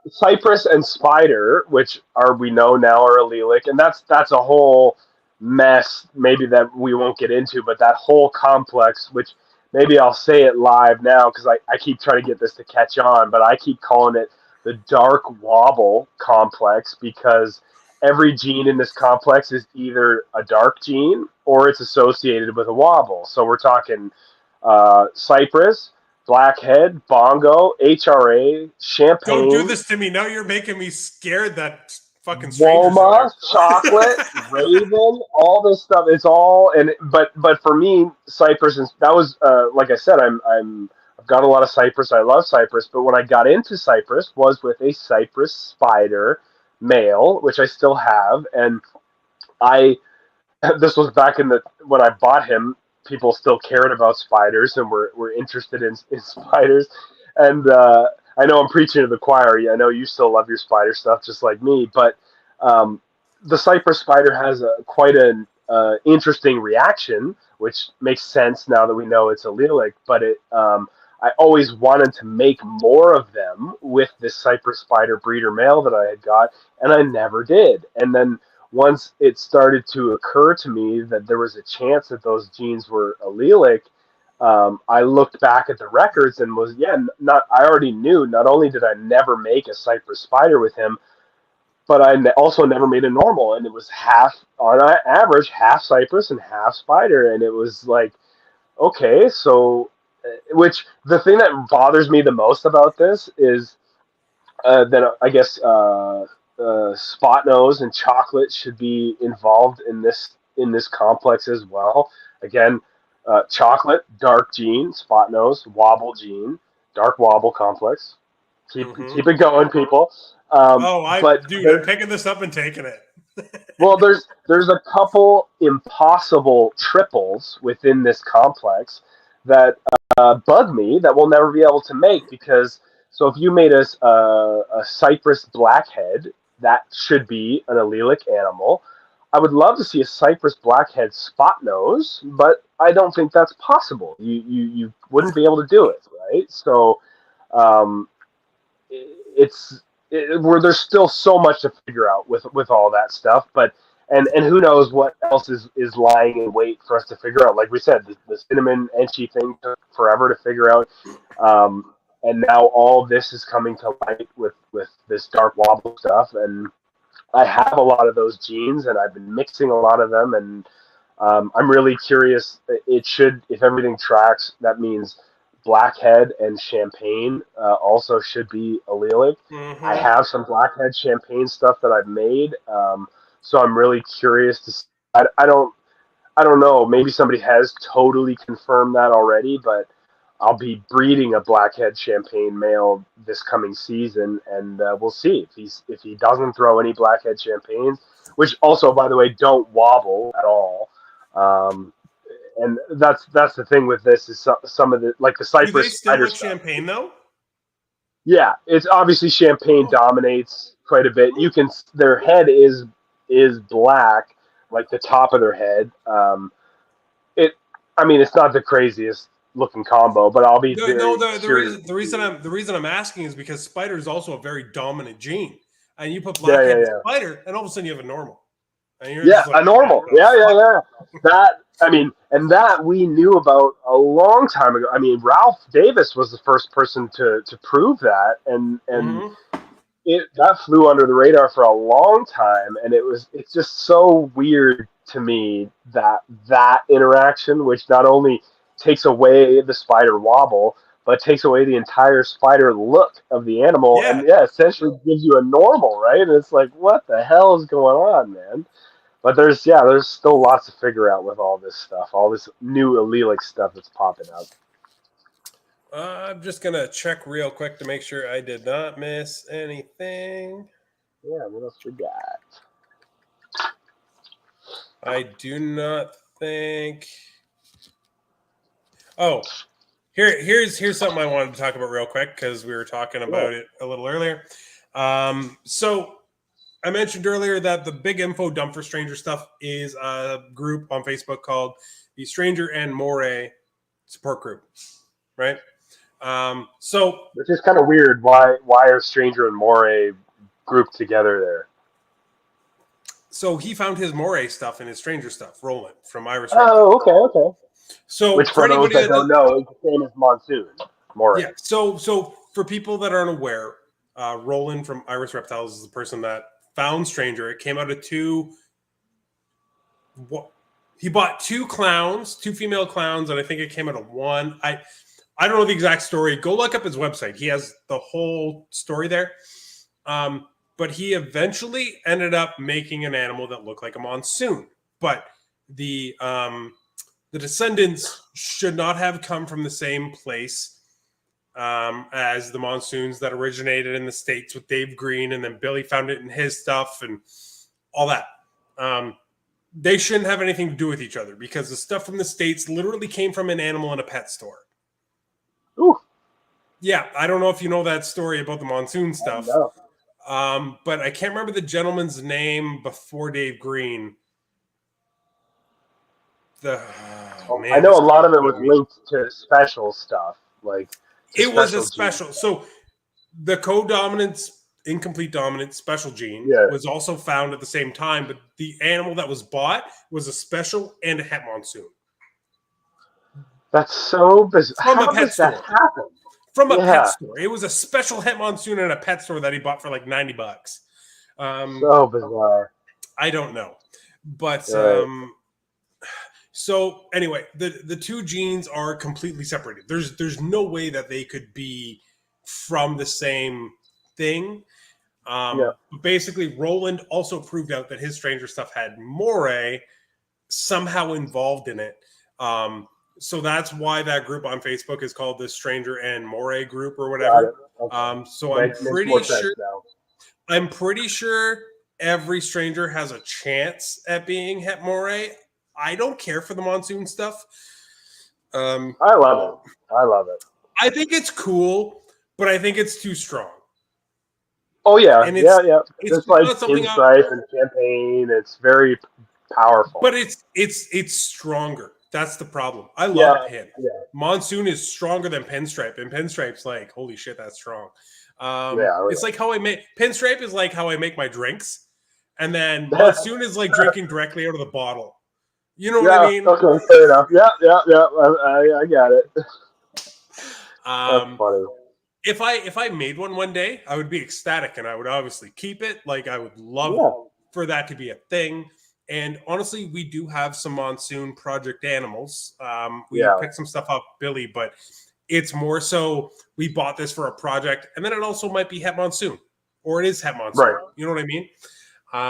Cypress and Spider, which we know now are allelic, and that's a whole mess. Maybe that we won't get into, but that whole complex, which maybe I'll say it live now because I keep trying to get this to catch on, but I keep calling it the dark wobble complex because every gene in this complex is either a dark gene or it's associated with a wobble. So we're talking Cypress, Blackhead, Bongo, HRA, Don't do Champagne, this to me. Now you're making me scared that fucking strangers in Woma, there. Chocolate, Raven, all this stuff. It's all but for me, Cypress, and that was like I said, I've got a lot of Cypress. I love Cypress, but when I got into Cypress was with a Cypress Spider male, which I still have, and I this was back in the when I bought him. People still cared about spiders and were interested in spiders, and I know I'm preaching to the choir. I know you still love your spider stuff just like me, but um, the Cypress spider has quite an interesting reaction, which makes sense now that we know it's allelic. But I always wanted to make more of them with this Cypress spider breeder male that I had got, and I never did. And then once it started to occur to me that there was a chance that those genes were allelic, I looked back at the records and was not. I already knew. Not only did I never make a Cypress spider with him, but I also never made a normal, and it was half on average, half Cypress and half spider, and it was like, okay, so. Which the thing that bothers me the most about this is that I guess spot nose and chocolate should be involved in this complex as well. Again, chocolate, dark gene, spot nose, wobble gene, dark wobble complex. Mm-hmm. Keep it going, people. Oh, But I'm picking this up and taking it. well, there's a couple impossible triples within this complex that bug me that we'll never be able to make because so if you made a Cypress blackhead, that should be an allelic animal. I would love to see a Cypress blackhead spot nose, but I don't think that's possible. You wouldn't be able to do it, right? So um, it's where there's still so much to figure out with all that stuff, but and who knows what else is lying in wait for us to figure out. Like we said, the cinnamon Enchi thing took forever to figure out, and now all this is coming to light with this dark wobble stuff. And I have a lot of those genes, and I've been mixing a lot of them, and I'm really curious. It should, if everything tracks, that means blackhead and champagne also should be allelic. I Mm-hmm. have some blackhead champagne stuff that I've made, so I'm really curious to. See. I don't know. Maybe somebody has totally confirmed that already, but I'll be breeding a blackhead champagne male this coming season, and we'll see if he doesn't throw any blackhead champagnes, which also, by the way, don't wobble at all. Um, And that's the thing with this is some of the like the Do they cypress still spider make stuff. champagne though? Yeah, it's obviously champagne Oh. dominates quite a bit. You can their head is black, like the top of their head. It, I mean, it's not the craziest looking combo, but I'll be No, very curious. the reason I'm asking is because spider is also a very dominant gene, and you put Yeah, blackhead yeah, in yeah. spider, and all of a sudden you have a normal, and you're Yeah, just like, a normal. what the Yeah, yeah, fuck? yeah. That, I mean, and that we knew about a long time ago. I mean, Ralph Davis was the first person to prove that, and Mhm. it that flew under the radar for a long time, and it's just so weird to me that interaction, which not only takes away the spider wobble, but takes away the entire spider look of the animal, Yeah, and yeah, essentially gives you a normal, right? And it's like, what the hell is going on, man? But there's still lots to figure out with all this stuff, all this new allelic stuff that's popping up. I'm just gonna check real quick to make sure I did not miss anything. Yeah, what else we got? I do not think. Oh, here's something I wanted to talk about real quick because we were talking Yeah. about it a little earlier. So I mentioned earlier that the big info dump for stranger stuff is a group on Facebook called the Stranger and Moray Support Group, right? So Which is kind of weird. Why are Stranger and Moray grouped together there? so he found his Moray stuff and his Stranger stuff, Roland from Iris Reptiles. Oh, okay, okay. So Which, for for those anybody that that don't know, is the same as Monsoon, yeah, Moray. so for people that aren't aware, Roland from Iris Reptiles is the person that found Stranger. It came out of two. He bought two clowns, two female clowns, and I think it came out of one. I don't know the exact story. Go look up his website. He has the whole story there. But he eventually ended up making an animal that looked like a monsoon. But the descendants should not have come from the same place as the monsoons that originated in the States with Dave Green, and then Billy found it in his stuff and all that. They shouldn't have anything to do with each other because the stuff from the States literally came from an animal in a pet store. Ooh. Yeah, I don't know if you know that story about the monsoon stuff, No. but I can't remember the gentleman's name before Dave Green. I know this a lot of it was killing me. linked to special stuff, like to It was a special genes. special. So the co-dominance, incomplete dominance special gene Yeah. was also found at the same time, but the animal that was bought was a special and a het monsoon. That's so bizarre. From a How pet does that store. happen? From a pet Yeah, store. It was a special het monsoon in a pet store that he bought for like $90. so bizarre. I don't know. But Right. so anyway, the two genes are completely separated. There's no way that they could be from the same thing. Yeah. But basically, Roland also proved out that his stranger stuff had Moray somehow involved in it. So that's why that group on Facebook is called the Stranger and Moray group or Got whatever. it. Okay. So I'm Makes more pretty sense sure. now. I'm pretty sure every stranger has a chance at being het Moray. I don't care for the monsoon stuff. I love it. I love it. I think it's cool, but I think it's too strong. Oh yeah, And yeah. it's Just like not something pinstripe and champagne, it's very powerful. but it's stronger. That's the problem. I Yeah, love pin. yeah, Monsoon is stronger than pinstripe, and pinstripe's like, holy shit, that's strong. yeah. It's like how I make pinstripe is like how I make my drinks, and then monsoon is like drinking directly out of the bottle. You know what I Yeah. mean? Okay, fair enough. Yeah. I got it. That's Um, funny. if I made one day, I would be ecstatic, and I would obviously keep it. Like I would love Yeah. for that to be a thing. And honestly, we do have some monsoon project animals. We Yeah. picked some stuff up, Billy, but it's more so we bought this for a project, and then it also might be het monsoon, or it is het monsoon. Right. You know what I mean?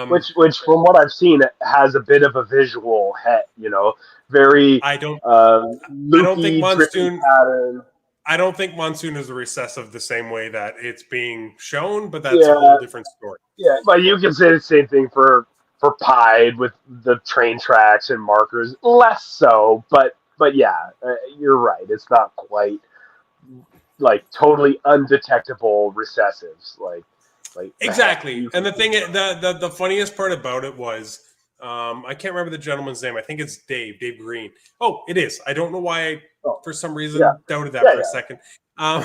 Which from what I've seen, it has a bit of a visual het. Very I don't loopy, think monsoon. drippy pattern. I don't think monsoon is recessive the same way that it's being shown, but that's a Yeah. whole different story. Yeah, but you can say the same thing for pied with the train tracks and markers. Less so, but yeah, you're right. It's not quite like totally undetectable recessives like the heck. Exactly. And the thing, the funniest part about it was, I can't remember the gentleman's name. I think it's Dave Green. Oh, it is. I don't know why I, Oh, for some yeah, reason, doubted that yeah, for a yeah, second. Um,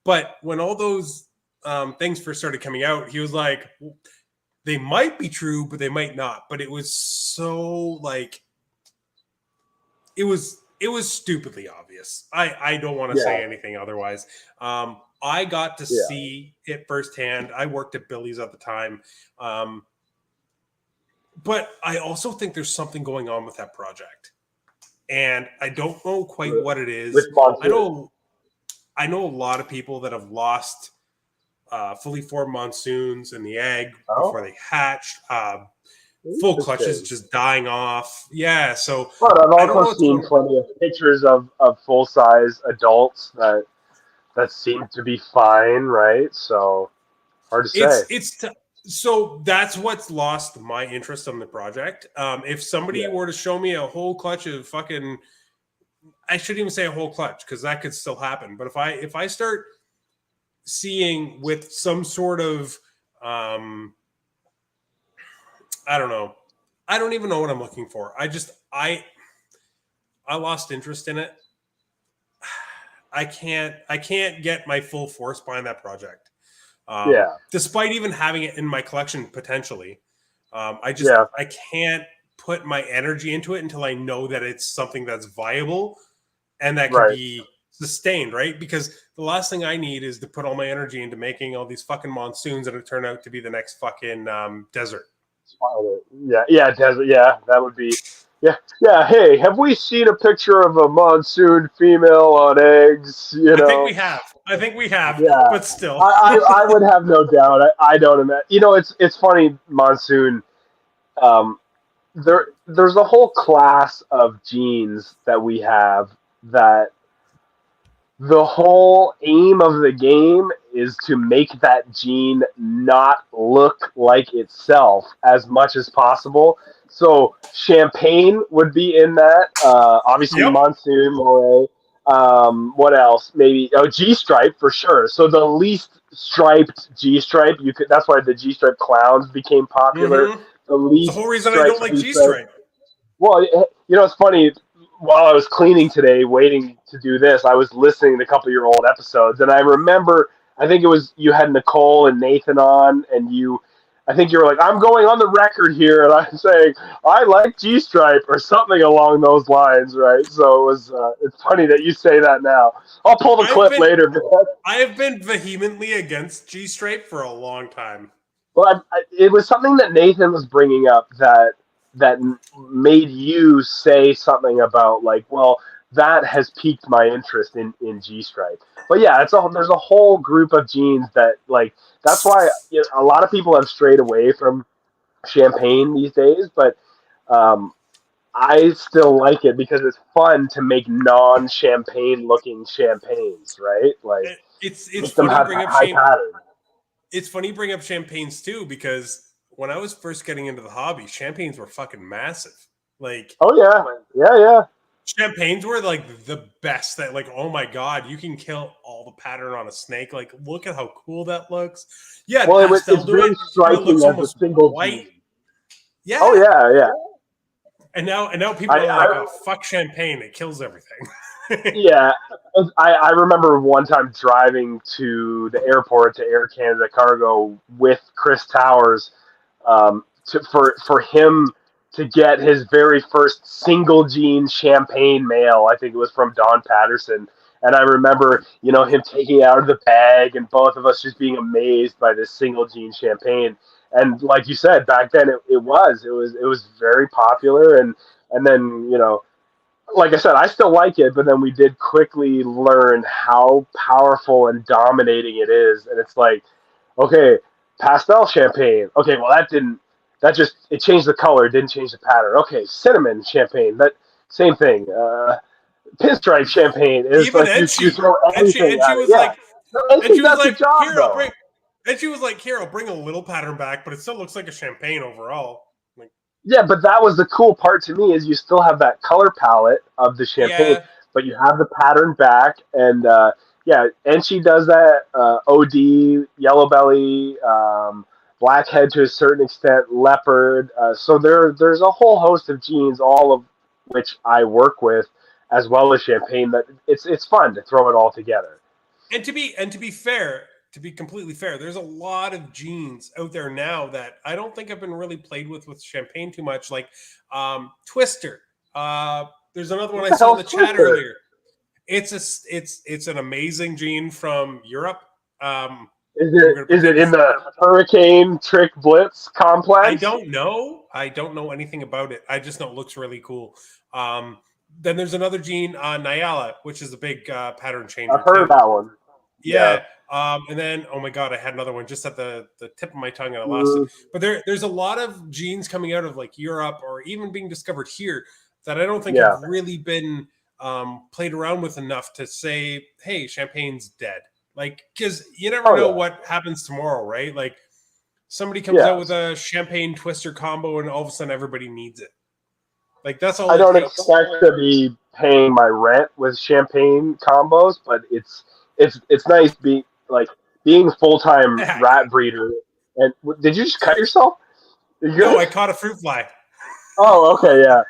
but when all those things first started coming out, he was like, they might be true, but they might not. But it was so like, it was stupidly obvious. I don't want to yeah, say anything otherwise. I got to yeah, see it firsthand. I worked at Billy's at the time. Um, but I also think there's something going on with that project. And I don't know quite with, what it with is. I monsoon. know I know a lot of people that have lost fully formed monsoons in the egg before Oh, they hatched. Full clutches interesting. just dying off. Yeah, so But I've I don't also know what's seen going. plenty of pictures of full size adults that seem to be fine, right? So hard to say. So that's what's lost my interest on the project. If somebody Yeah, were to show me a whole clutch of fucking, I shouldn't even say a whole clutch because that could still happen. But if I start seeing with some sort of, I don't know, I don't even know what I'm looking for. I lost interest in it. I can't get my full force behind that project. yeah, Despite even having it in my collection potentially. yeah. I can't put my energy into it until I know that it's something that's viable and that can Right. be sustained, right? Because the last thing I need is to put all my energy into making all these fucking monsoons and it turn out to be the next fucking desert. Yeah, yeah, desert. Yeah, that would be. Yeah, yeah. Hey, have we seen a picture of a monsoon female on eggs? You I think we know. have. I think we have, Yeah, but still. I would have no doubt. I don't imagine. You know, it's funny. Monsoon. Um, there's a whole class of genes that we have that the whole aim of the game is to make that gene not look like itself as much as possible. So champagne would be in that. Obviously, Yep. monsoon, moray. What else? Maybe G stripe for sure. So the least striped G stripe you could. That's why the G stripe clowns became popular. Mm-hmm. The It's the least whole reason I don't striped like G G stripe. Stripe. Well, you know, it's funny. While I was cleaning today, waiting to do this, I was listening to a couple of your old episodes, and I remember. I think it was you had Nicole and Nathan on, and you. I think you were like, "I'm going on the record here," and I'm saying I like G Stripe or something along those lines, right? So it was. It's funny that you say that now. I'll pull the I've clip been later, but I have been vehemently against G Stripe for a long time. well, it was something that Nathan was bringing up that made you say something about like, well, that has piqued my interest in G Stripe. But yeah, there's a whole group of genes that like that's why a lot of people have strayed away from champagne these days, but um, I still like it because it's fun to make non-champagne looking champagnes, right? Like It's make them funny you have bring up high pattern. it's funny you bring up champagnes too because when I was first getting into the hobby, champagnes were fucking massive. Like Oh yeah, yeah, yeah. champagnes were like the best. That like, oh my god, you can kill all the pattern on a snake. Like, look at how cool that looks. Yeah, Well, pastel it's to it, very and it striking looks as a almost single white. gene. Oh Yeah, yeah, yeah. and now people I, are like, oh I fuck champagne, it kills everything. yeah. I remember one time driving to the airport to Air Canada Cargo with Chris Towers, for him to get his very first single gene champagne mail. I think it was from Don Patterson. And I remember, him taking it out of the bag and both of us just being amazed by this single gene champagne. And like you said, back then it was very popular and then, like I said, I still like it, but then we did quickly learn how powerful and dominating it is. And it's like, okay, pastel champagne. Okay, well it changed the color, it didn't change the pattern. Okay, cinnamon champagne, that same thing. Pinstripe champagne is Even like you throw everything And she at it. was Yeah, like, no, and she anything was does the like, job here, I'll though. bring. And she was like, here, I'll bring a little pattern back, but it still looks like a champagne overall. Yeah, but that was the cool part to me is you still have that color palette of the champagne, Yeah. but you have the pattern back, and yeah, and she does that OD, yellow belly, blackhead to a certain extent, leopard. So there's a whole host of genes, all of which I work with, as well as champagne. That it's fun to throw it all together. And to be fair, to be completely fair, there's a lot of genes out there now that I don't think have been really played with champagne too much, like Twister. There's another one What I the saw in hell's the chat Twister? earlier. It's an amazing gene from Europe. Um, I'm going to Is pretend it in it's. the Hurricane Trick Blitz I complex? don't know. I don't know anything about it. I just know it looks really cool. Um, then there's another gene, Nyala, which is a big pattern I've changer heard too. that one. Yeah. Yeah. And then, oh my God, I had another one just at the tip of my tongue and I lost it. Mm, But there's a lot of genes coming out of like Europe or even being discovered here that I don't think yeah. have really been played around with enough to say, hey, champagne's dead. Like, because you never Oh know yeah. what happens tomorrow, right? Like, somebody comes out Yeah. with a champagne twister combo and all of a sudden everybody needs it. Like, that's all I it don't takes. expect to be paying my rent with champagne combos, but it's nice being full time rat breeder. And did you just cut yourself? You No, good? I caught a fruit fly. Oh, okay, yeah.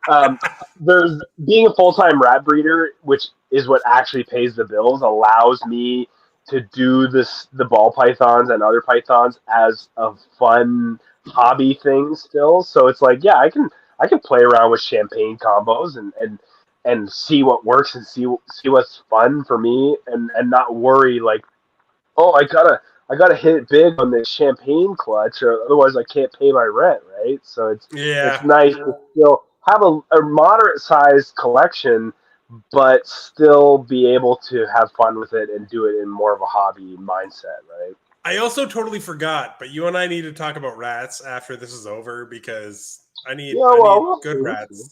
Um, there's being a full time rat breeder, which is what actually pays the bills, allows me to do the ball pythons and other pythons as a fun hobby thing still. So it's like, yeah, I can play around with champagne combos and see what works and see what's fun for me and not worry like, oh, I gotta hit it big on this champagne clutch, or otherwise I can't pay my rent, right? So it's Yeah. nice to still have a moderate sized collection, but still be able to have fun with it and do it in more of a hobby mindset, right? I also totally forgot, but you and I need to talk about rats after this is over because I need Yeah, I well, need we'll see. good We'll see.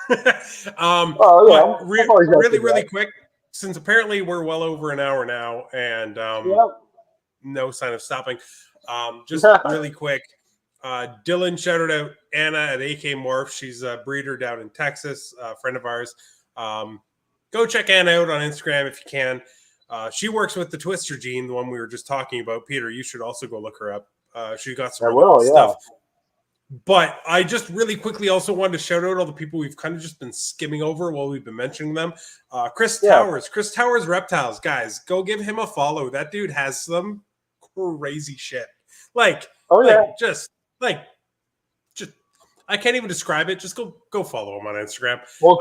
rats. Oh But yeah, I've always got really, good really rats. quick, since apparently we're well over an hour now, and no sign of stopping. Just Yep. really quick, Dylan shouted out Anna at AK Morph. She's a breeder down in Texas, a friend of ours. Um, go check Anna out on Instagram if you can. She works with the Twister gene, the one we were just talking about. Peter, you should also go look her up. She got some I really cool will. Yeah. stuff. But I just really quickly also wanted to shout out all the people we've kind of just been skimming over while we've been mentioning them. Chris Yeah. Towers Reptiles, guys, go give him a follow. That dude has some crazy shit. Like, Oh yeah. like just like just I can't even describe it. Just go follow him on Instagram. Well,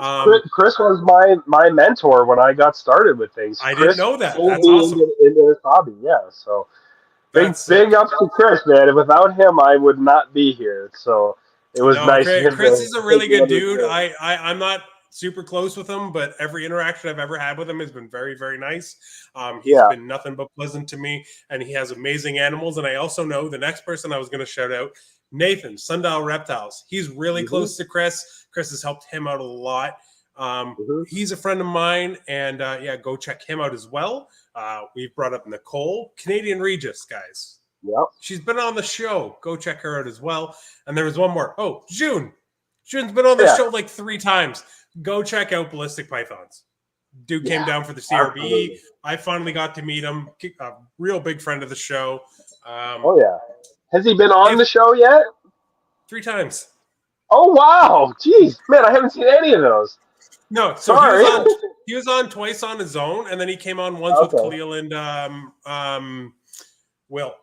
Chris was my mentor when I got started with things. I didn't Chris know that. pulled That's me awesome. into this hobby. Yeah. So That's big sick. ups to Chris, man. Without him, I would not be here. So it was No, nice of him Chris to is a take really me good under his dude. wing. I'm not super close with him, but every interaction I've ever had with him has been very, very nice. He's Yeah. been nothing but pleasant to me, and he has amazing animals. And I also know the next person I was going to shout out, Nathan, Sundial Reptiles. He's really hmm close to Chris. Chris has helped him out a lot. hmm He's a friend of mine, and yeah, go check him out as well. We've brought up Nicole, Canadian Regis, guys. Yep. She's been on the show. Go check her out as well. And there was one more. Oh, June. June's been on the Yeah. show like 3 times. Go check out Ballistic Pythons. Dude came Yeah. down for the CRB. Absolutely. I finally got to meet him. A real big friend of the show. Oh yeah. Has he been on If the show yet? 3 times. Oh wow. Jeez, man, I haven't seen any of those. No, so he was Sorry. on. He was on twice on his own, and then he came on once with Okay. Khalil and Will.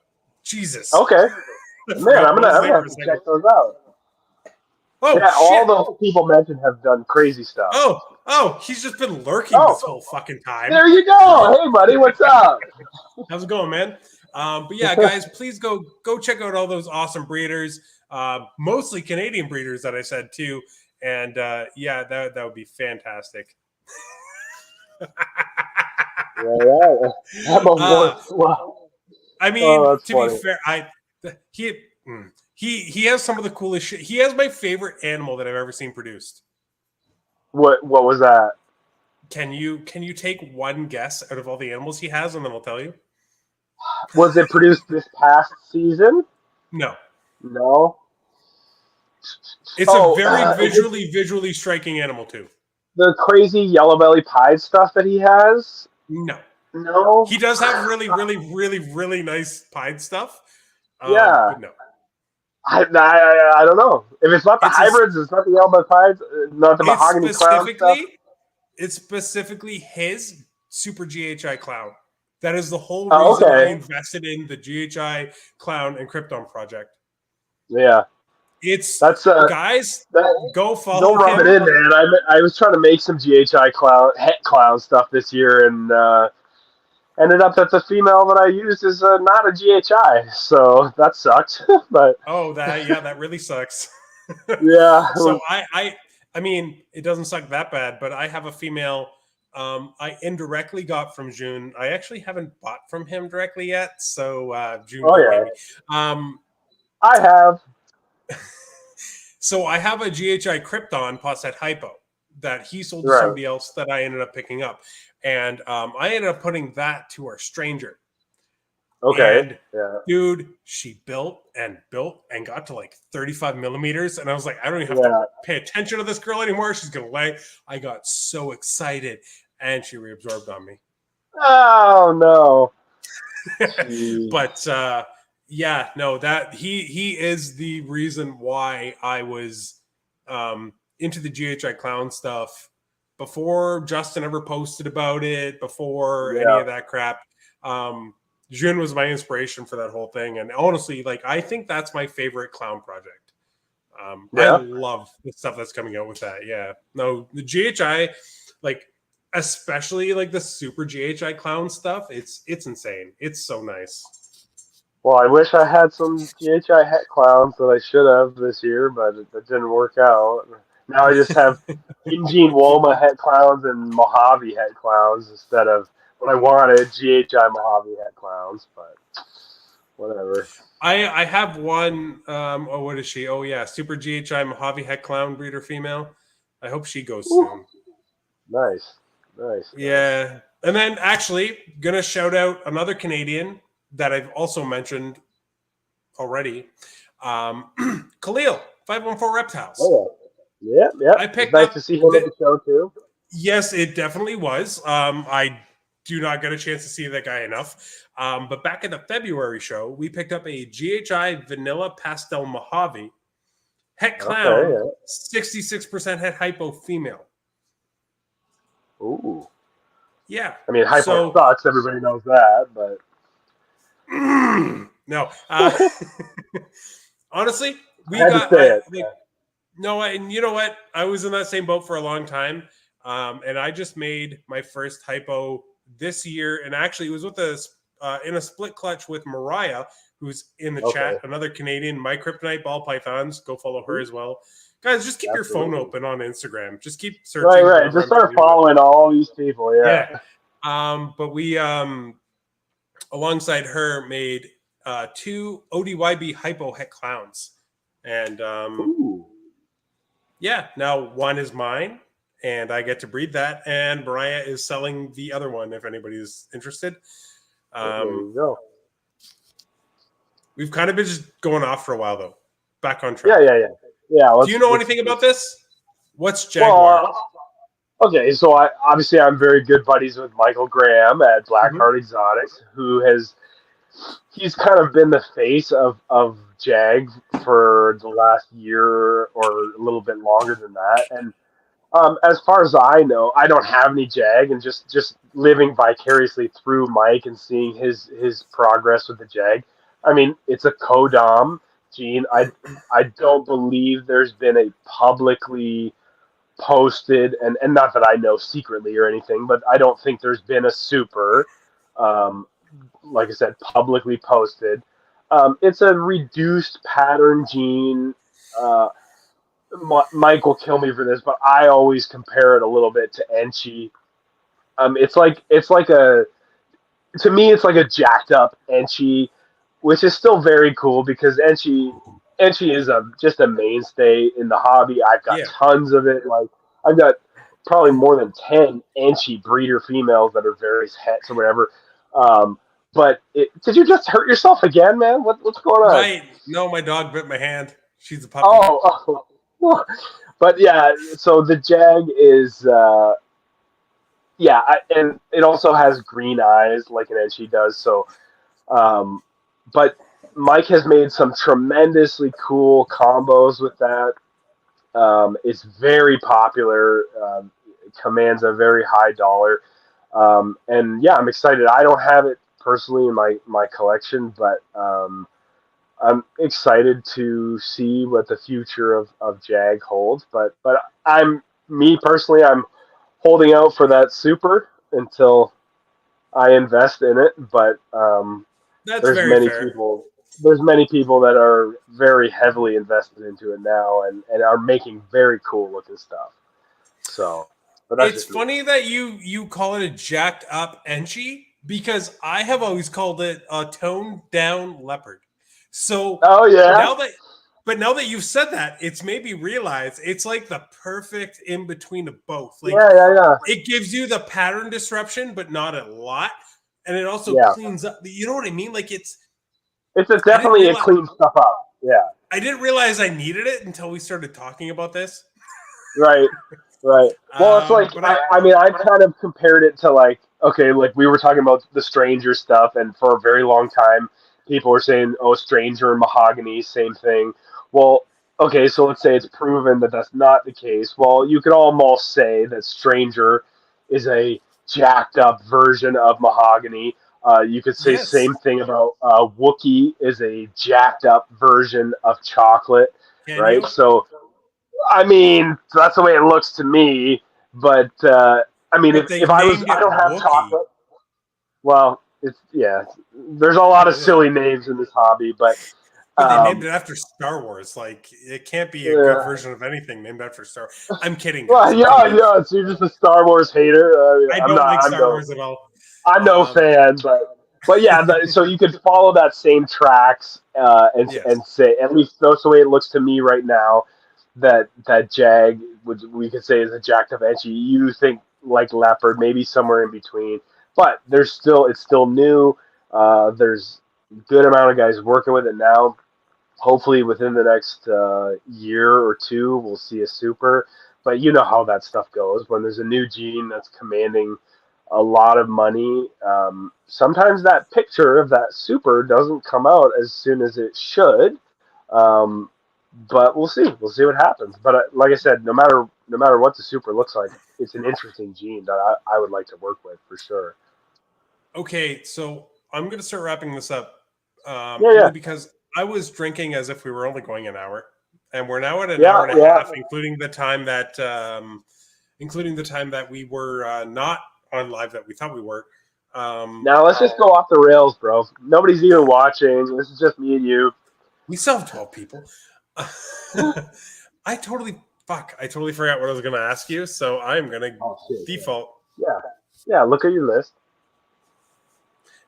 Jesus, Okay. I Man, forgot I'm what his gonna name for have a to second. check those out. Oh Yeah, all shit! those people mentioned have done crazy stuff. Oh, he's just been lurking Oh, this whole fucking time. there you go. Hey, buddy, what's up? How's it going, man? But yeah, guys, please go check out all those awesome breeders, mostly Canadian breeders that I said too. And yeah, that would be fantastic. Yeah. I'm a work. Wow. I Oh, mean, that's to be funny. fair, he he has some of the coolest shit. He has my favorite animal that I've ever seen produced. What was that? Can you take one guess out of all the animals he has, and then I'll tell you? Was it produced this past season? No. No. It's a very visually striking animal too. The crazy yellow belly pied stuff that he has. No, he does have really nice pied stuff. Yeah, but no. I don't know if it's not the hybrids, it's not the yellow belly pieds, not the mahogany clown stuff. It's specifically his Super GHI clown. That is the whole reason I invested in the GHI clown and Krypton project. Yeah. That's guys. Go follow. Don't rub it in, man. I was trying to make some GHI het clown stuff this year, and ended up that the female that I used is not a GHI, so that sucked. But that really sucks. Yeah. So I mean, it doesn't suck that bad, but I have a female. I indirectly got from June. I actually haven't bought from him directly yet, so June. Oh yeah. I have. So I have a GHI Krypton plus at Hypo that he sold to somebody else that I ended up picking up. And I ended up putting that to our stranger. Okay. And, dude, she built and got to like 35 millimeters. And I was like, I don't even have to pay attention to this girl anymore. She's going to lay. I got so excited. And she reabsorbed on me. Oh, no. But that he is the reason why I was into the GHI clown stuff before Justin ever posted about it, before any of that crap. Jun was my inspiration for that whole thing. And honestly, like, I think that's my favorite clown project. I love the stuff that's coming out with that. Yeah. No, the GHI, like, especially like the Super GHI clown stuff, it's insane. It's so nice. Well, I wish I had some GHI het clowns that I should have this year, but it didn't work out. Now I just have Imgene Woma het clowns and Mojave het clowns instead of what I wanted, GHI Mojave het clowns, but whatever. I have one, what is she? Oh, yeah, Super GHI Mojave het clown breeder female. I hope she goes soon. Nice. Yeah. And then actually, going to shout out another Canadian that I've also mentioned already. Khalil, 514 Reptiles. Oh, yeah. I picked nice to see him at the show too. Yes, it definitely was. I do not get a chance to see that guy enough. But back at the February show, we picked up a GHI Vanilla Pastel Mojave het clown, 66% het hypo female. Ooh. Yeah. I mean, hypo sucks. Everybody knows that, but no. Honestly, no, and you know what? I was in that same boat for a long time, and I just made my first hypo this year, and actually, it was with in a split clutch with Mariah, who's in the chat, another Canadian, My Kryptonite Ball Pythons. Go follow her as well. Guys, just keep your phone open on Instagram. Just keep searching. Right. Just start following all these people. Yeah. But we, alongside her, made 2 ODYB hypo het clowns. And now one is mine, and I get to breed that. And Mariah is selling the other one if anybody's interested. There you go. We've kind of been just going off for a while, though. Back on track. Yeah. Do you know anything about this? What's Jaguar? Okay, so I'm very good buddies with Michael Graham at Blackheart Exotics, he's kind of been the face of Jag for the last year or a little bit longer than that. And as far as I know, I don't have any Jag, and just living vicariously through Mike and seeing his progress with the Jag. I mean, it's a co-dom gene. I don't believe there's been a publicly posted, and not that I know secretly or anything, but I don't think there's been a super, like I said, publicly posted. It's a reduced pattern gene. Mike will kill me for this, but I always compare it a little bit to Enchi. To me, it's like a jacked up Enchi, which is still very cool because Enchi is just a mainstay in the hobby. I've got tons of it. Like, I've got probably more than 10 Enchi breeder females that are various hets or whatever. But did you just hurt yourself again, man? What's going on? No, my dog bit my hand. She's a puppy. But yeah, so the Jag is and it also has green eyes like an Enchi does. So, um, but Mike has made some tremendously cool combos with that. It's very popular. It commands a very high dollar. And yeah, I'm excited. I don't have it personally in my collection, but I'm excited to see what the future of Jag holds. But me personally, I'm holding out for that super until I invest in it. But That's there's very many fair. people there's many people that are very heavily invested into it now and are making very cool looking stuff. So, but that's It's just me. funny that you call it a jacked up Enchi because I have always called it a toned down leopard. So Oh yeah, now that now that you've said that, it's made me realize it's like the perfect in between of both. Like yeah. it gives you the pattern disruption, but not a lot, and it also Yeah. cleans up. You know what I mean? Like It's a, I didn't definitely it realize cleans stuff up. Yeah. I didn't realize I needed it until we started talking about this. Right. Right. Well, it's like But I I mean I kind of compared it to like okay, like we were talking about the Stranger stuff, and for a very long time people were saying, "Oh, Stranger and Mahogany, same thing." Well, okay, so let's say it's proven that that's not the case. Well, you could almost say that Stranger is a jacked up version of Mahogany. You could say yes, same thing about Wookiee is a jacked up version of Chocolate, can right? you? So I mean, that's the way it looks to me. But I mean, But if they named I it don't have Wookie. chocolate. Well, it's yeah. There's a lot of silly names in this hobby, but But they named um, it after Star Wars. Like it can't be a good uh, version of anything named after Star. I'm kidding, guys. well, I'm kidding. yeah. So you're just a Star Wars hater. I I'm don't not. like Star Wars at all. I'm no Um, fan, but yeah. So you could follow that same tracks yes, and say at least that's the way it looks to me right now. That Jag we could say is a jacked up Enchi. You think like Leopard, maybe somewhere in between, but it's still new. There's a good amount of guys working with it now. Hopefully, within the next year or two, we'll see a super. But you know how that stuff goes. When there's a new gene that's commanding a lot of money, sometimes that picture of that super doesn't come out as soon as it should. Um, but we'll see. We'll see what happens. But like I said, no matter what the super looks like, it's an interesting gene that I would like to work with for sure. okay, so I'm going to start wrapping this up Yeah, only because I was drinking as if we were only going an hour, and we're now at an yeah, hour and a yeah. half, including the time that we were not on live that we thought we were. Now let's just go off the rails, bro. Nobody's even watching. This is just me and you. We still have 12 people. I totally I totally forgot what I was going to ask you, so I'm going to Oh shit. default. Yeah, yeah. Look at your list.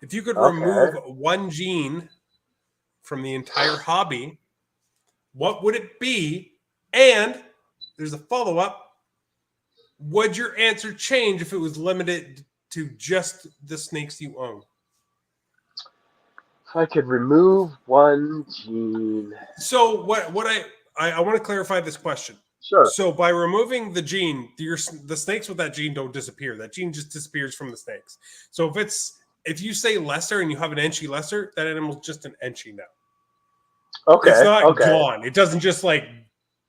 If you could Okay. remove one gene from the entire hobby, what would it be? And there's a follow up. Would your answer change if it was limited to just the snakes you own? If I could remove one gene. So what I want to clarify this question. Sure. So by removing the gene, the snakes with that gene don't disappear. That gene just disappears from the snakes. So if you say lesser and you have an Enchi lesser, that animal's just an Enchi now. It's Okay. not Okay. gone. It doesn't just like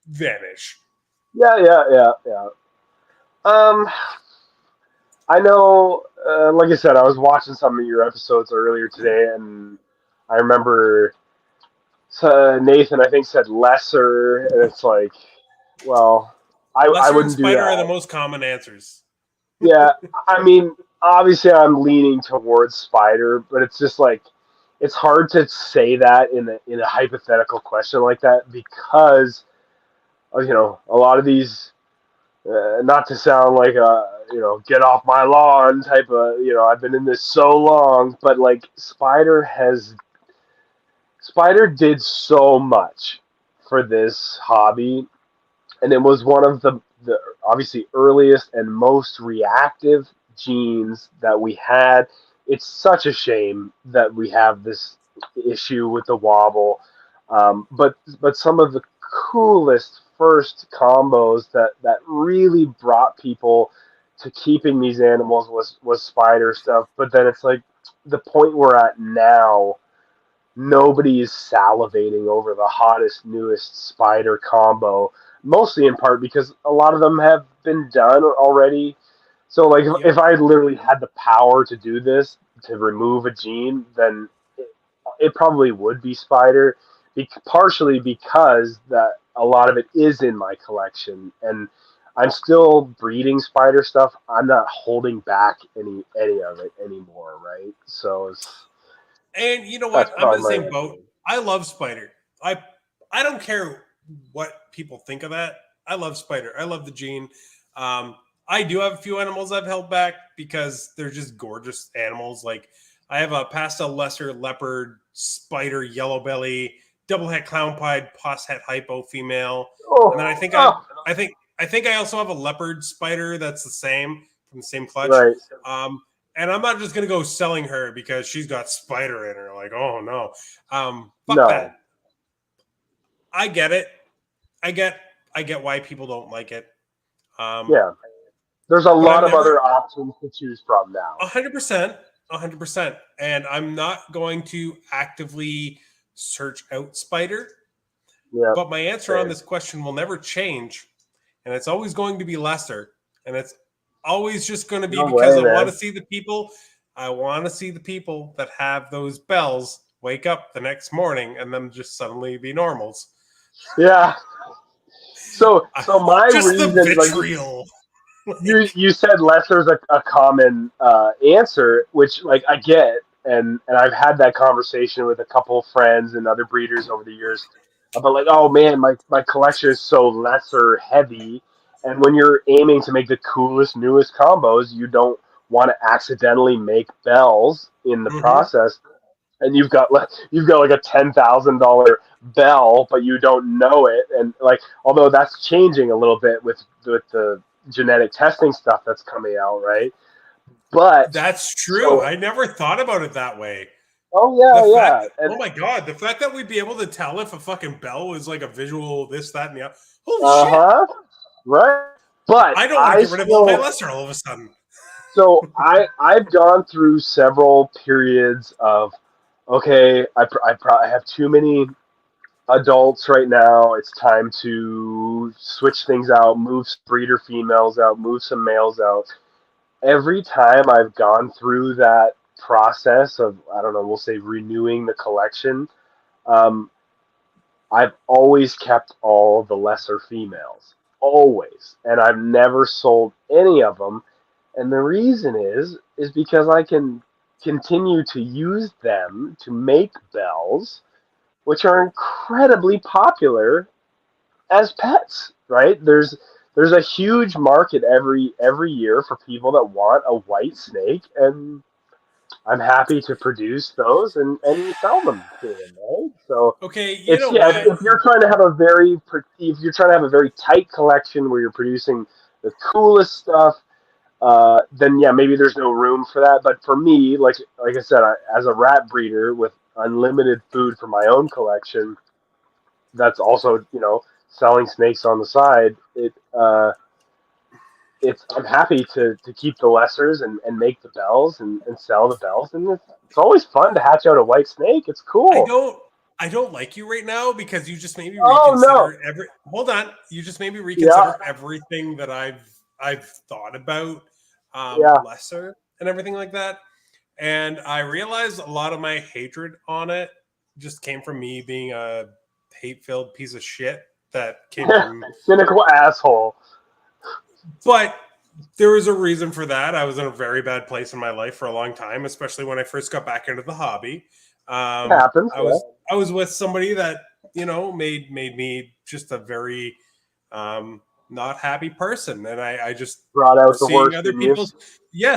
vanish. Yeah. I know. Like I said, I was watching some of your episodes earlier today, and I remember Nathan, I think, said lesser, and it's like, well, I Lesser and wouldn't do spider are the that. most common answers. Yeah, I mean, obviously, I'm leaning towards spider, but it's just like it's hard to say that in a hypothetical question like that because a lot of these. Not to sound like a get off my lawn type of I've been in this so long, but like Spider did so much for this hobby, and it was one of the obviously earliest and most reactive genes that we had. It's such a shame that we have this issue with the wobble. But some of the coolest first combos that really brought people to keeping these animals was spider stuff. But then it's like the point we're at now, nobody is salivating over the hottest, newest spider combo, mostly in part because a lot of them have been done already. So, like, Yep. if I literally had the power to do this, to remove a gene, then it probably would be spider, partially because that a lot of it is in my collection, and I'm still breeding spider stuff. I'm not holding back any of it anymore, right? So And you know that's what? I'm in probably the my same answer. boat. I love spider. I don't care what people think of that. I love spider. I love the gene. Um, I do have a few animals I've held back because they're just gorgeous animals. Like I have a pastel lesser leopard, spider, yellow belly, double het clown pied, pos het hypo female, and then Oh, oh, I think I also have a leopard spider that's the same from the same clutch. right. Um, and I'm not just gonna go selling her because she's got spider in her. Like, oh no, fuck No, that. I get it. I get I get why people don't like it. Um, yeah. There's a but lot I'm of never other options to choose from now. 100%, 100%, and I'm not going to actively search out spider. Yeah, But my answer on same. this question will never change, and it's always going to be lesser, and it's always just going to be No because way, I want man. to see the people. I want to see the people that have those bells wake up the next morning and then just suddenly be normals. Yeah. So my Just the reason, like, vitriol. you said lesser's a common answer, which, like, I get, and I've had that conversation with a couple of friends and other breeders over the years about, like, oh man, my collection is so lesser heavy, and when you're aiming to make the coolest, newest combos, you don't want to accidentally make bells in the Hmm. process, and you've got like a $10,000 bell, but you don't know it, and, like, although that's changing a little bit with the genetic testing stuff that's coming out, right? But That's true. so, I never thought about it that way. oh The yeah, fact yeah, that, and oh my god, the fact that we'd be able to tell if a fucking bell was like a visual this, that, and the other. Holy shit! uh-huh, right. But I don't want to I get rid of all my still, lesser all of a sudden. so I've gone through several periods of, okay, I have too many adults right now. It's time to switch things out, move breeder females out, move some males out. Every time I've gone through that process of, I don't know, we'll say renewing the collection, um, I've always kept all the lesser females, always, and I've never sold any of them. And the reason is because I can continue to use them to make bells, which are incredibly popular as pets, right? There's a huge market every year for people that want a white snake, and I'm happy to produce those and sell them to them, right? So Okay, you it's, know yeah. what? If you're trying to have a very if you're trying to have a very tight collection where you're producing the coolest stuff, then yeah, maybe there's no room for that. But for me, like I said, as a rat breeder with unlimited food for my own collection, that's also, selling snakes on the side. It's I'm happy to keep the lessers and make the bells and sell the bells, and it's always fun to hatch out a white snake. It's I cool. don't I don't like you right now because you just made me Oh no, reconsider every hold on. You just made me yeah, reconsider everything that I've thought about yeah, lesser and everything like that. And I realized a lot of my hatred on it just came from me being a hate-filled piece of shit that came from cynical asshole. but there was a reason for that. I was in a very bad place in my life for a long time, especially when I first got back into the hobby. It happens. I Yeah, was with somebody that made me just a very um, not happy person, and I just brought out the seeing worst other in you. people's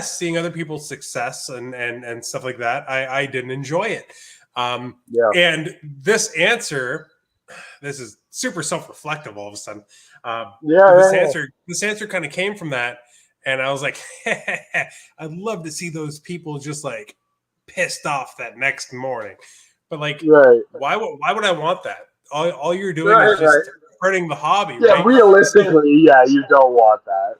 seeing other people's success and stuff like that. I didn't enjoy it. Um, Yeah, and this answer, this is super self-reflective all of a sudden. yeah, But yeah, yeah. this answer kind of came from that, and I was like, I'd love to see those people just like pissed off that next morning. But like, Right. why would I want that? All you're doing Right. is just Right. hurting the hobby, Yeah. right? Realistically, yeah, you don't want that.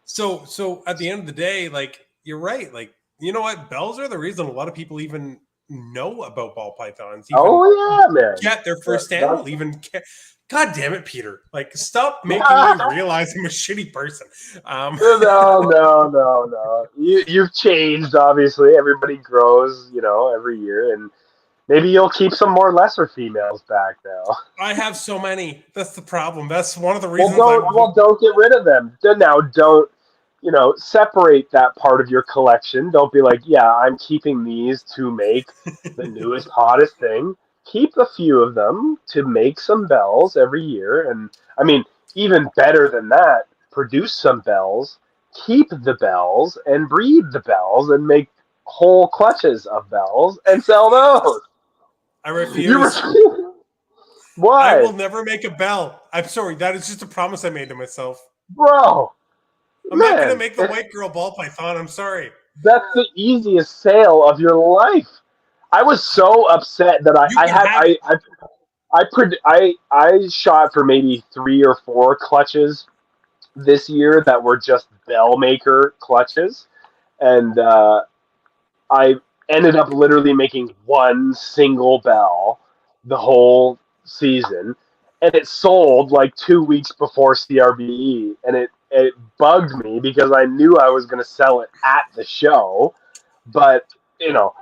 So at the end of the day, like, you're right. Like, you know what? Bells are the reason a lot of people even know about ball pythons, even Oh yeah, man. get their first animal, That's even care. God damn it, Peter! Like, stop making me realize I'm a shitty person. No. You've changed. Obviously, everybody grows, every year, and maybe you'll keep some more lesser females back now. I have so many. That's the problem. That's one of the Well, reasons don't I'm. well don't get rid of them. Now, don't separate that part of your collection. Don't be like, yeah, I'm keeping these to make the newest, hottest thing. Keep a few of them to make some bells every year, and I mean, even better than that, produce some bells. Keep the bells and breed the bells and make whole clutches of bells and sell those. I You refuse. refuse. I Why, will never make a bell. I'm sorry. That is just a promise I made to myself. bro? I'm not gonna Man, make the white girl ball python. I'm sorry. that's the easiest sale of your life. I was so upset that You I can had have it. I shot for maybe 3 or 4 clutches this year that were just bell maker clutches, and I ended up literally making one single bell the whole season, and it sold like 2 weeks before CRBE, and it bugged me because I knew I was going to sell it at the show, but you know,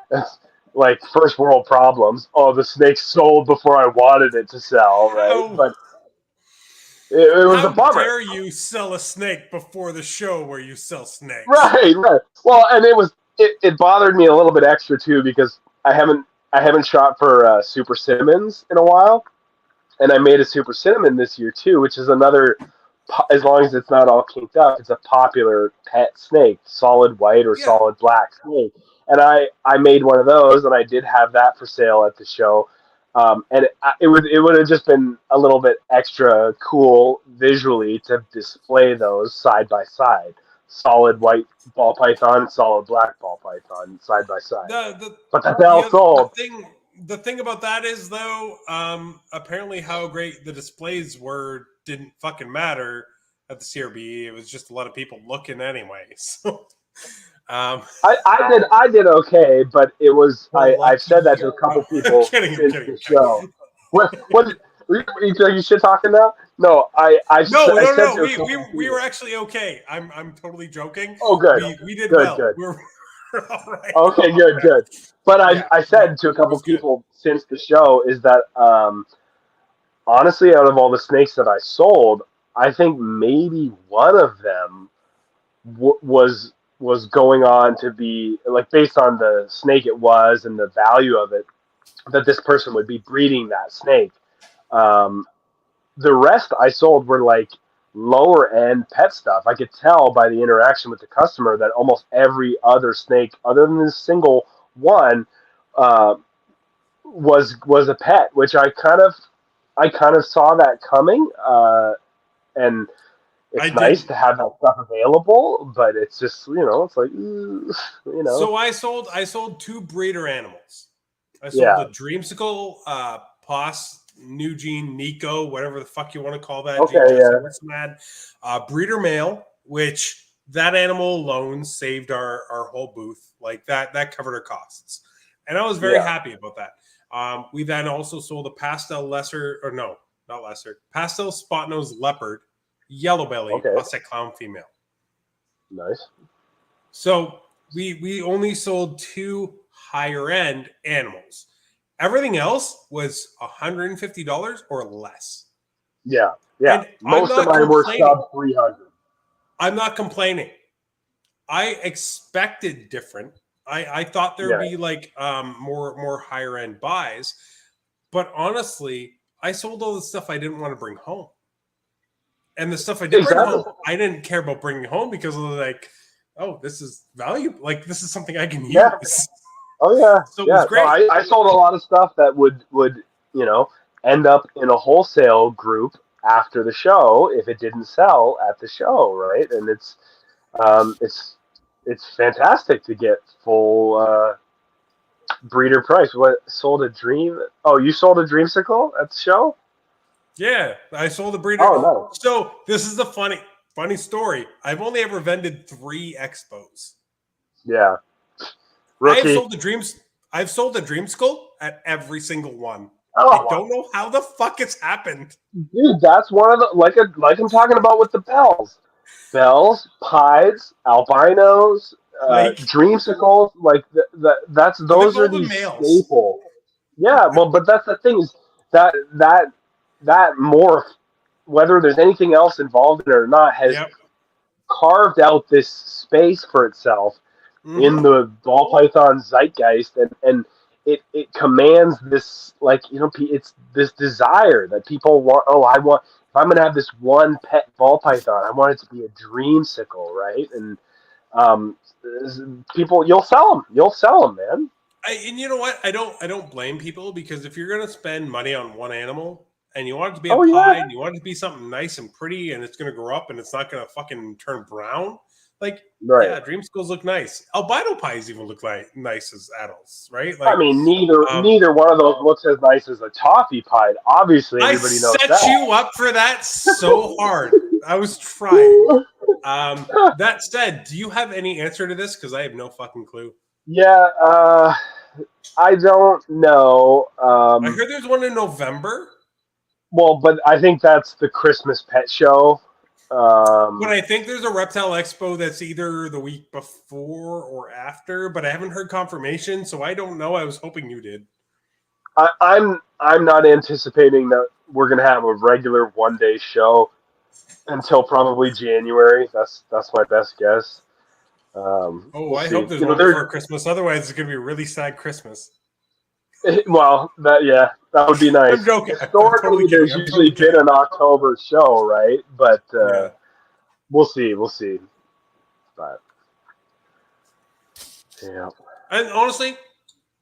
like first world problems. Oh, the snake sold before I wanted it to sell, right? How But it was a how bummer. dare you sell a snake before the show where you sell snakes? Right, right. Well, and it bothered me a little bit extra too because I haven't shot for Super Cinnamons in a while, and I made a Super Cinnamon this year too, which is another. As long as it's not all kinked up, it's a popular pet snake, solid white or Yeah. solid black snake. And I made one of those, and I did have that for sale at the show. And it would have just been a little bit extra cool visually to display those side by side, solid white ball python and solid black ball python side by side. The But the bell the sold. thing about that is though, apparently how great the displays were didn't fucking matter at the CRBE. It was just a lot of people looking anyway. So, um, I did okay, but it was I've lucky said that to you. a couple I'm people kidding. I'm since kidding. the I'm show. kidding. What you shit talking now? No, I said No. to a couple We were people. actually okay. I'm totally joking. Oh, good, We did good, well. good. We're all right. Okay, good, good. But Yeah. I No, said to a it couple was good. people since the show is that honestly, out of all the snakes that I sold, I think maybe one of them was going on to be like based on the snake it was and the value of it that this person would be breeding that snake. Um, the rest I sold were like lower end pet stuff. I could tell by the interaction with the customer that almost every other snake, other than this single one, uh, was a pet, which I kind of saw that coming, and I it's nice didn't. to have that stuff available. But it's just it's like So I sold two breeder animals. I sold yeah, a Dreamsicle, Pos, New Gene, Nico, whatever the fuck you want to call that. Gene okay, Jesse, yeah, what's mad? Breeder male, which that animal alone saved our whole booth. Like that covered our costs, and I was very yeah, happy about that. We then also sold a pastel lesser, or no, not lesser, pastel spot nose leopard, yellow belly, okay, Osset clown female. nice, So we only sold two higher end animals. Everything else was $150 or less. yeah, yeah. And I'm Most of not mine were complaining. sub 300. I'm not complaining. I expected different. I thought there would Yeah, be like more higher end buys, but honestly, I sold all the stuff I didn't want to bring home. And the stuff I did bring exactly. home, I didn't care about bringing home because of like, oh, this is valuable. Like this is something I can Yeah. use. Oh yeah, So it was yeah. No, great. I sold a lot of stuff that would end up in a wholesale group after the show if it didn't sell at the show, right? And um, it's it's fantastic to get breeder price. What sold a dream? Oh, you sold a dreamsicle at the show? Yeah, I sold a breeder. Oh no. So this is a funny story. I've only ever vended 3 expos. Yeah. I have Rookie. sold the dreams. I've sold a dream skull at every single one. Oh, I don't know how the fuck it's happened. dude, that's one of the like I'm talking about with the bells, pieds, albinos, Like dreamsicles. Like that's the those are golden these males. staple. Yeah, well, but that's the thing is that morph, whether there's anything else involved in it or not, has Yep. carved out this space for itself in the ball python zeitgeist, and it commands this, like, it's this desire that people want. Oh, I want, if I'm gonna have this one pet ball python, I want it to be a dreamsicle, right? And um, people, you'll sell them, man. And you know what? I don't blame people, because if you're gonna spend money on one animal and you want it to be a Oh pie, yeah, and you want it to be something nice and pretty, and it's gonna grow up and it's not gonna fucking turn brown, like, right. yeah, dream skulls look nice. Albino pies even look like nice as adults, right? I Like, mean, neither one of those looks as nice as a toffee pie. Obviously, I everybody knows set that. you up for that so hard. I was trying. That said, do you have any answer to this? Because I have no fucking clue. Yeah, I don't know. I heard there's one in November. Well, but I think that's the Christmas pet show. But I think there's a Reptile Expo that's either the week before or after, but I haven't heard confirmation, so I don't know. I was hoping you did. I'm not anticipating that we're gonna have a regular 1-day show until probably January. That's my best guess. We'll I see. hope there's one before Christmas. Otherwise, it's gonna be a really sad Christmas. Well, that would be nice. I'm joking. Historically, Totally there's usually been an October show, right? But Yeah. we'll see. But yeah, And honestly,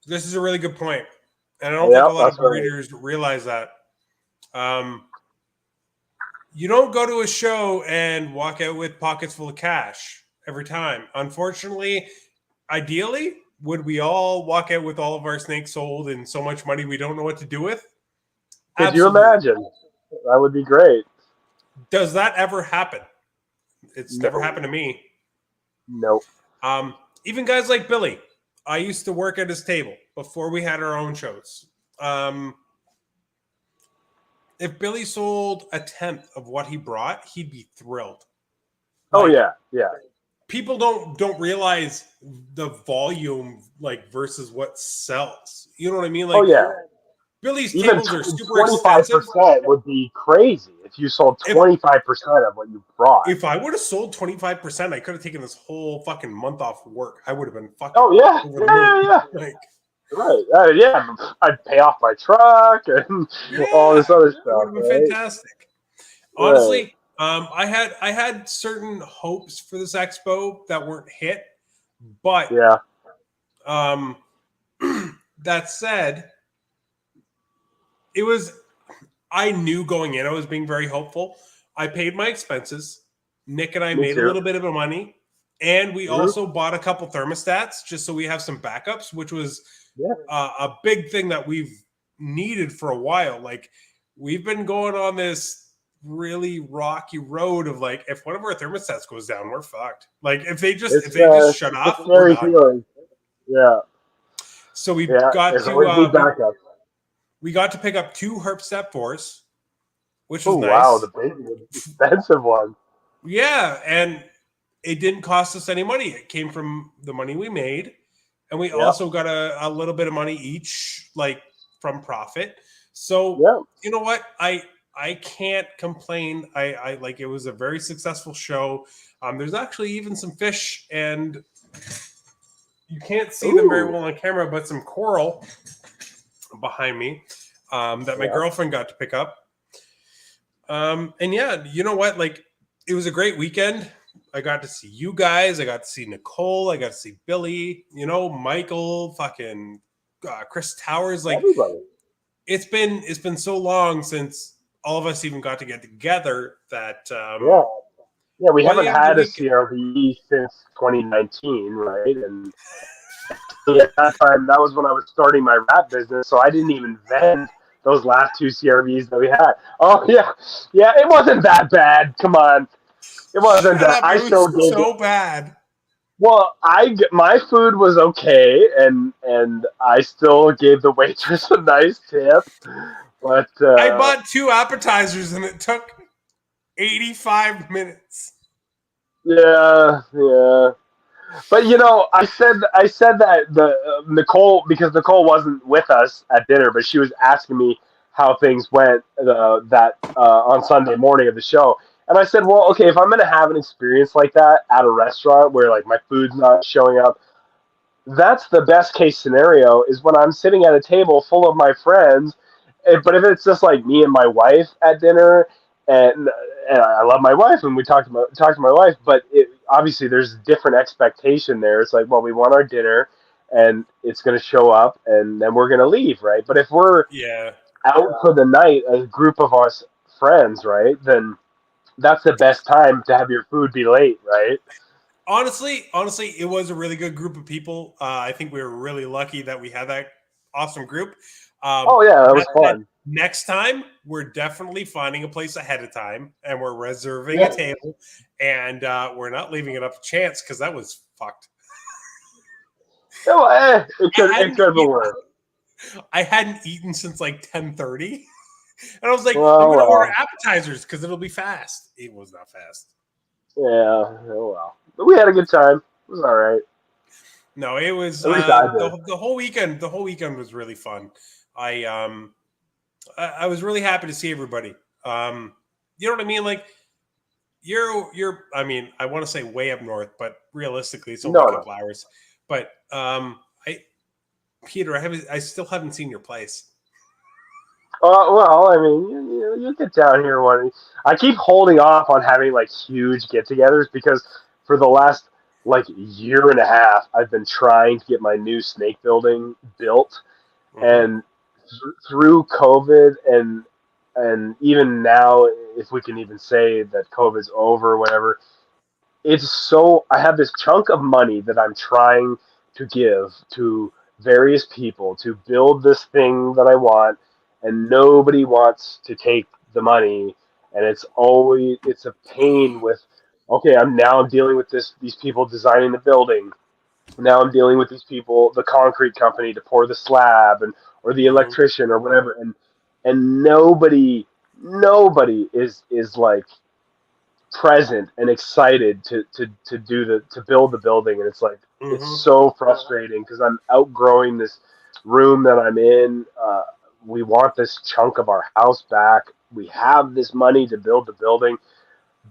this is a really good point. And I don't think a lot of breeders realize that. You don't go to a show and walk out with pockets full of cash every time. Unfortunately, ideally, would we all walk out with all of our snakes sold and so much money we don't know what to do with? Could you imagine? That would be great. Does that ever happen? It's never happened to me. Nope. Even guys like Billy. I used to work at his table before we had our own shows. If Billy sold a tenth of what he brought, he'd be thrilled. Oh yeah. People don't realize the volume, like, versus what sells. You know what I mean? Like, oh yeah. Billy's Even tables are super expensive. 25% would be crazy if you sold 25% of what you brought. If I would have sold 25%, I could have taken this whole fucking month off work. I would have been fucking. Oh yeah, yeah. Like, right. Yeah, I'd pay off my truck and all this other stuff. It would have been fantastic. Honestly, I had certain hopes for this expo that weren't hit, but yeah. That said, I knew going in I was being very hopeful. I paid my expenses. Nick and I made a little bit of money, and we also bought a couple thermostats just so we have some backups, which was a big thing that we've needed for a while. Like, we've been going on this really rocky road of, like, if one of our thermostats goes down, we're fucked. Like, if they just shut off, we're done. Yeah. So we got to we got to pick up 2 Herp Step 4s, which was nice. Wow, the big expensive one. Yeah, and it didn't cost us any money. It came from the money we made, and we also got a little bit of money each, like, from profit. So you know what? I can't complain. I like, it was a very successful show. There's actually even some fish, and you can't see them very well on camera, but some coral behind me that my girlfriend got to pick up. And yeah, you know what? Like, it was a great weekend. I got to see you guys. I got to see Nicole. I got to see Billy, Michael, fucking Chris Towers. Like, everybody. It's been so long since all of us even got to get together that we haven't had a CRV since 2019, right? And At that time, that was when I was starting my wrap business, so I didn't even vend those last two CRVs that we had. Oh yeah, it wasn't that bad. Come on, it wasn't Shut that. up! I It still was gave. so bad. Well, my food was okay, and I still gave the waitress a nice tip, but I bought 2 appetizers and it took 85 minutes. yeah. But I said that the Nicole, because Nicole wasn't with us at dinner, but she was asking me how things went that on Sunday morning of the show, and I said, well, okay, if I'm gonna have an experience like that at a restaurant where like my food's not showing up, that's the best case scenario is when I'm sitting at a table full of my friends. But if it's just like me and my wife at dinner, and I love my wife, and we talk to my wife, but obviously there's different expectation there. It's like, well, we want our dinner, and it's going to show up, and then we're going to leave, right? But if we're Yeah. out for the night, a group of us friends, right, then that's the best time to have your food be late, right? Honestly, it was a really good group of people. I think we were really lucky that we had that awesome group. Oh yeah, that was That said, fun. next time we're definitely finding a place ahead of time, and we're reserving a Yeah. table, and we're not leaving it up to chance because that was fucked. Oh, it I could hadn't have been eaten, worse. I hadn't eaten since like 10:30, and I was like, I'm Well, gonna order well. appetizers because it'll be fast. It was not fast. Yeah, oh well. But we had a good time. It was all right. No, it was At least I did. the whole weekend. The whole weekend was really fun. I um I was really happy to see everybody. You know what I mean? Like you're. I mean, I want to say way up north, but realistically, it's only a No, no. couple hours. But I Peter, I still haven't seen your place. Well, I mean, you get down here one. I keep holding off on having like huge get-togethers because for the last like year and a half, I've been trying to get my new snake building built, Hmm. and through COVID and even now, if we can even say that COVID's over, or whatever, it's so I have this chunk of money that I'm trying to give to various people to build this thing that I want, and nobody wants to take the money, and it's a pain with okay, I'm dealing with these people designing the building. Now I'm dealing with these people, the concrete company to pour the slab and or the Hmm. electrician or whatever, and nobody is like present and excited to do to build the building, and it's like it's Hmm. so frustrating because I'm outgrowing this room that I'm in. We want this chunk of our house back. We have this money to build the building,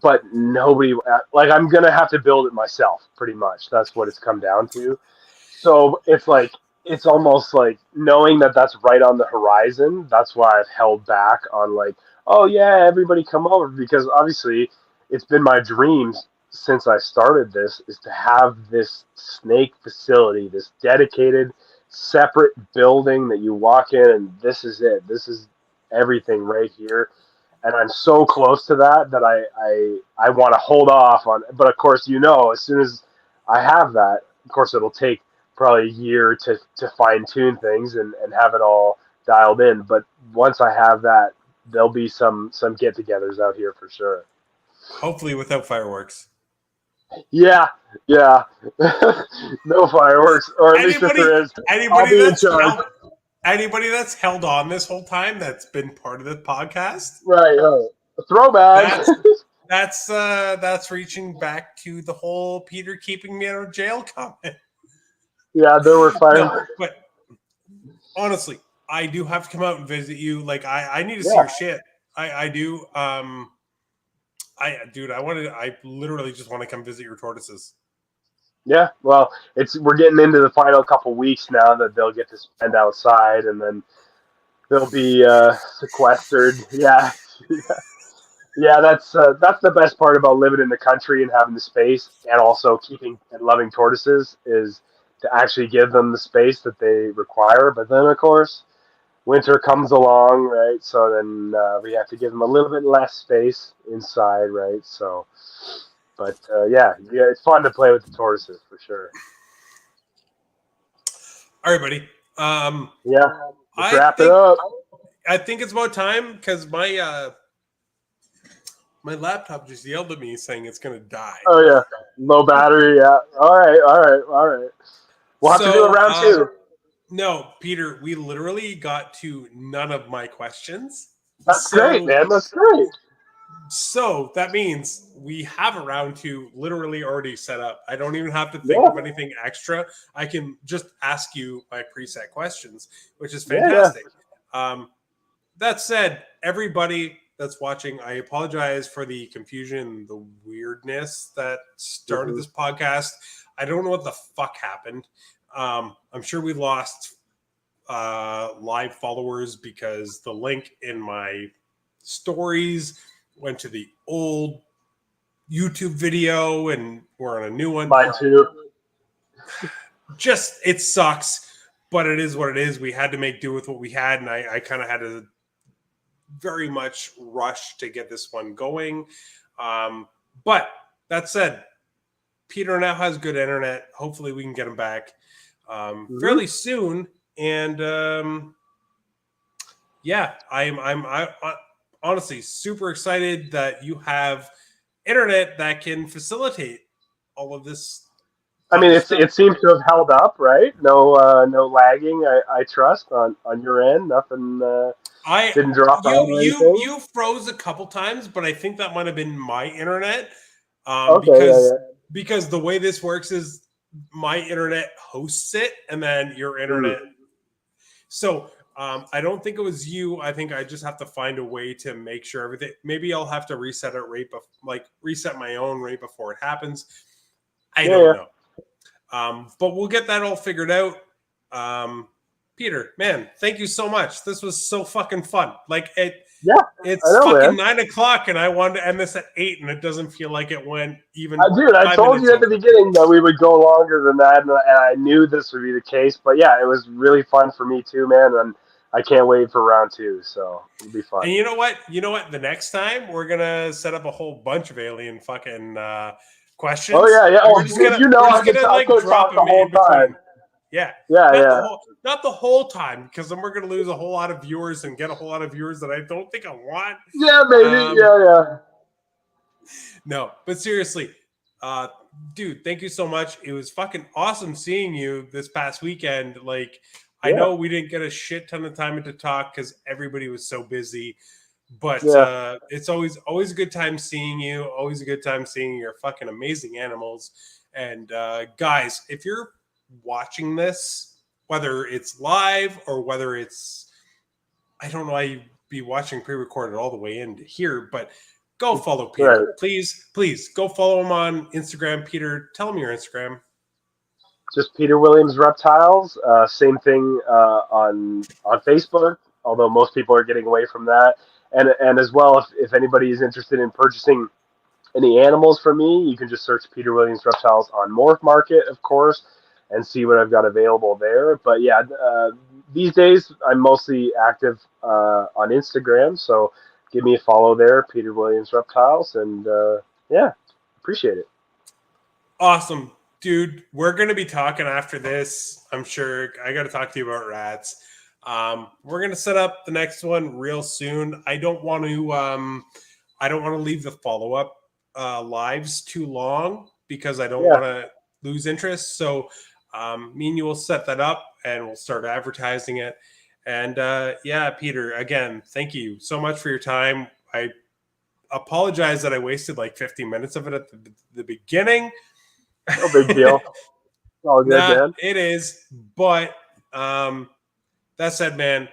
but nobody like I'm gonna have to build it myself. Pretty much, that's what it's come down to. So it's like it's almost like knowing that that's right on the horizon. That's why I've held back on like, oh yeah, everybody come over because obviously it's been my dreams since I started this is to have this snake facility, this dedicated, separate building that you walk in and this is it. This is everything right here. And I'm so close to that that I want to hold off on. But of course, as soon as I have that, of course, it'll take probably a year to fine tune things and have it all dialed in. But once I have that, there'll be some get-togethers out here for sure. Hopefully, without fireworks. Yeah, yeah. No fireworks, or at least if Anybody, there is, I'll anybody be in that's charge. held, anybody that's held on this whole time that's been part of the podcast. Right, right. Throwback. That's that's reaching back to the whole Peter keeping me out of jail comment. Yeah, there were No, fireworks. but honestly, I do have to come out and visit you. Like I need to see Yeah, your shit. I do. I literally just want to come visit your tortoises. yeah. Well, we're getting into the final couple weeks now that they'll get to spend outside, and then they'll be sequestered. Yeah, yeah. That's the best part about living in the country and having the space, and also keeping and loving tortoises is to actually give them the space that they require. But then, of course, winter comes along, right? So then we have to give them a little bit less space inside, right? So, but yeah, it's fun to play with the tortoises for sure. All right, buddy. Yeah, let's I wrap it think up. I think it's about time because my laptop just yelled at me saying it's gonna die. Oh yeah, low battery. Yeah. All right, all right, all right. We'll have to do a So round two. no, Peter, we literally got to none of my questions. That's great, So man. That's great. so that means we have a round two literally already set up. I don't even have to think Yeah, of anything extra. I can just ask you my preset questions, which is yeah, yeah. fantastic. That said, everybody that's watching, I apologize for the confusion, the weirdness that started Mm-hmm. this podcast. I don't know what the fuck happened. I'm sure we lost live followers because the link in my stories went to the old YouTube video and we're on a new one. Mine too. Just it sucks, but it is what it is. We had to make do with what we had, and I kind of had to very much rush to get this one going. But that said, Peter now has good internet. Hopefully, we can get him back fairly soon. And yeah, I'm honestly super excited that you have internet that can facilitate all of this I mean, fun stuff. it seems to have held up, right? No, no lagging. I trust on your end. Nothing I didn't drop out or anything. you froze a couple times, but I think that might have been my internet Okay, yeah, yeah. because the way this works is my internet hosts it, and then your Mm. internet. So I don't think it was you. I think I just have to find a way to make sure everything. Maybe I'll have to reset it reset my own right before it happens. I Yeah, don't yeah. know. But we'll get that all figured out. Peter, man, thank you so much. This was so fucking fun. Like Yeah, I it's know, fucking man. 9 o'clock, and I wanted to end this at 8, and it doesn't feel like it went even. Dude, I 5 told minutes you at the over. beginning that we would go longer than that, and I knew this would be the case. But yeah, it was really fun for me too, man. And I can't wait for round two. So it'll be fun. And you know what? You know what? The next time we're gonna set up a whole bunch of alien fucking questions. Oh yeah, yeah. And Oh, we're just gonna I could drop talk the them whole in between. time. Yeah. Yeah, yeah. Not the whole time, because then we're gonna lose a whole lot of viewers and get a whole lot of viewers that I don't think I want. Yeah, maybe. Yeah. No, but seriously, dude, thank you so much. It was fucking awesome seeing you this past weekend. Like, I know we didn't get a shit ton of time to talk because everybody was so busy, but it's always a good time seeing you. Always a good time seeing your fucking amazing animals. And guys, if you're watching this, whether it's live or whether it's, I don't know why you'd be watching pre-recorded all the way into here, but go follow Peter. Right. Please go follow him on Instagram. Peter, tell him your Instagram. Just Peter Williams Reptiles. Same thing on Facebook, although most people are getting away from that. And as well, if anybody is interested in purchasing any animals from me, you can just search Peter Williams Reptiles on Morph Market, of course, and see what I've got available there. But yeah, these days I'm mostly active on Instagram, so give me a follow there, Peter Williams Reptiles, and yeah, appreciate it. Awesome. Dude, we're going to be talking after this. I'm sure I got to talk to you about rats. We're going to set up the next one real soon. I don't want to leave the follow-up lives too long because I don't want to lose interest. So me and you will set that up and we'll start advertising it. And yeah, Peter, again, thank you so much for your time. I apologize that I wasted like 50 minutes of it at the beginning. No big deal. All good, man. It is. But that said, man,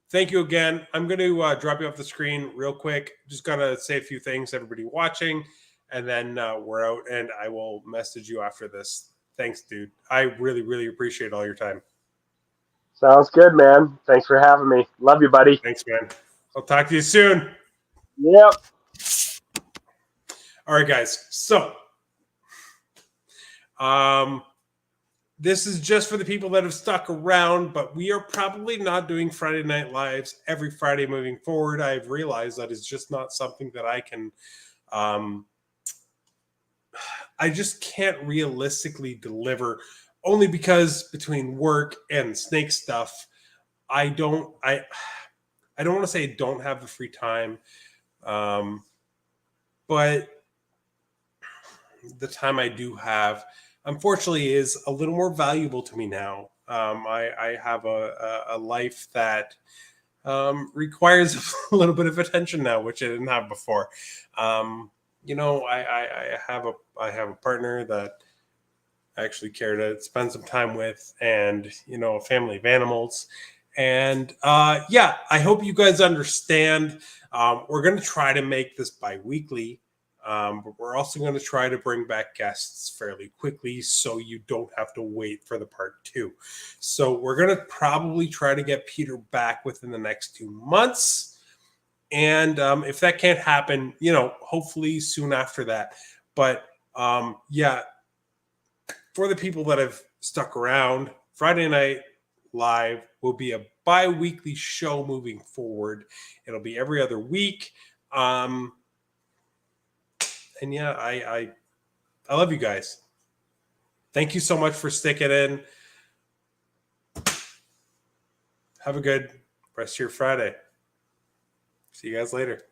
thank you again. I'm going to drop you off the screen real quick. Just got to say a few things, everybody watching, and then we're out, and I will message you after this. Thanks, dude. I really, really appreciate all your time. Sounds good, man. Thanks for having me. Love you, buddy. Thanks, man. I'll talk to you soon. Yep. All right, guys. So this is just for the people that have stuck around, but we are probably not doing Friday Night Lives every Friday moving forward. I've realized that is just not something that I can, I just can't realistically deliver only because between work and snake stuff, I don't want to say I don't have the free time, but the time I do have, unfortunately, is a little more valuable to me now. I have a life that requires a little bit of attention now, which I didn't have before. I have a partner that I actually care to spend some time with, and a family of animals. And I hope you guys understand. We're going to try to make this bi-weekly. But we're also going to try to bring back guests fairly quickly so you don't have to wait for the part 2. So we're going to probably try to get Peter back within the next 2 months. And if that can't happen, hopefully soon after that. But for the people that have stuck around, Friday Night Live will be a bi-weekly show moving forward. It'll be every other week. And I love you guys. Thank you so much for sticking in. Have a good rest of your Friday. See you guys later.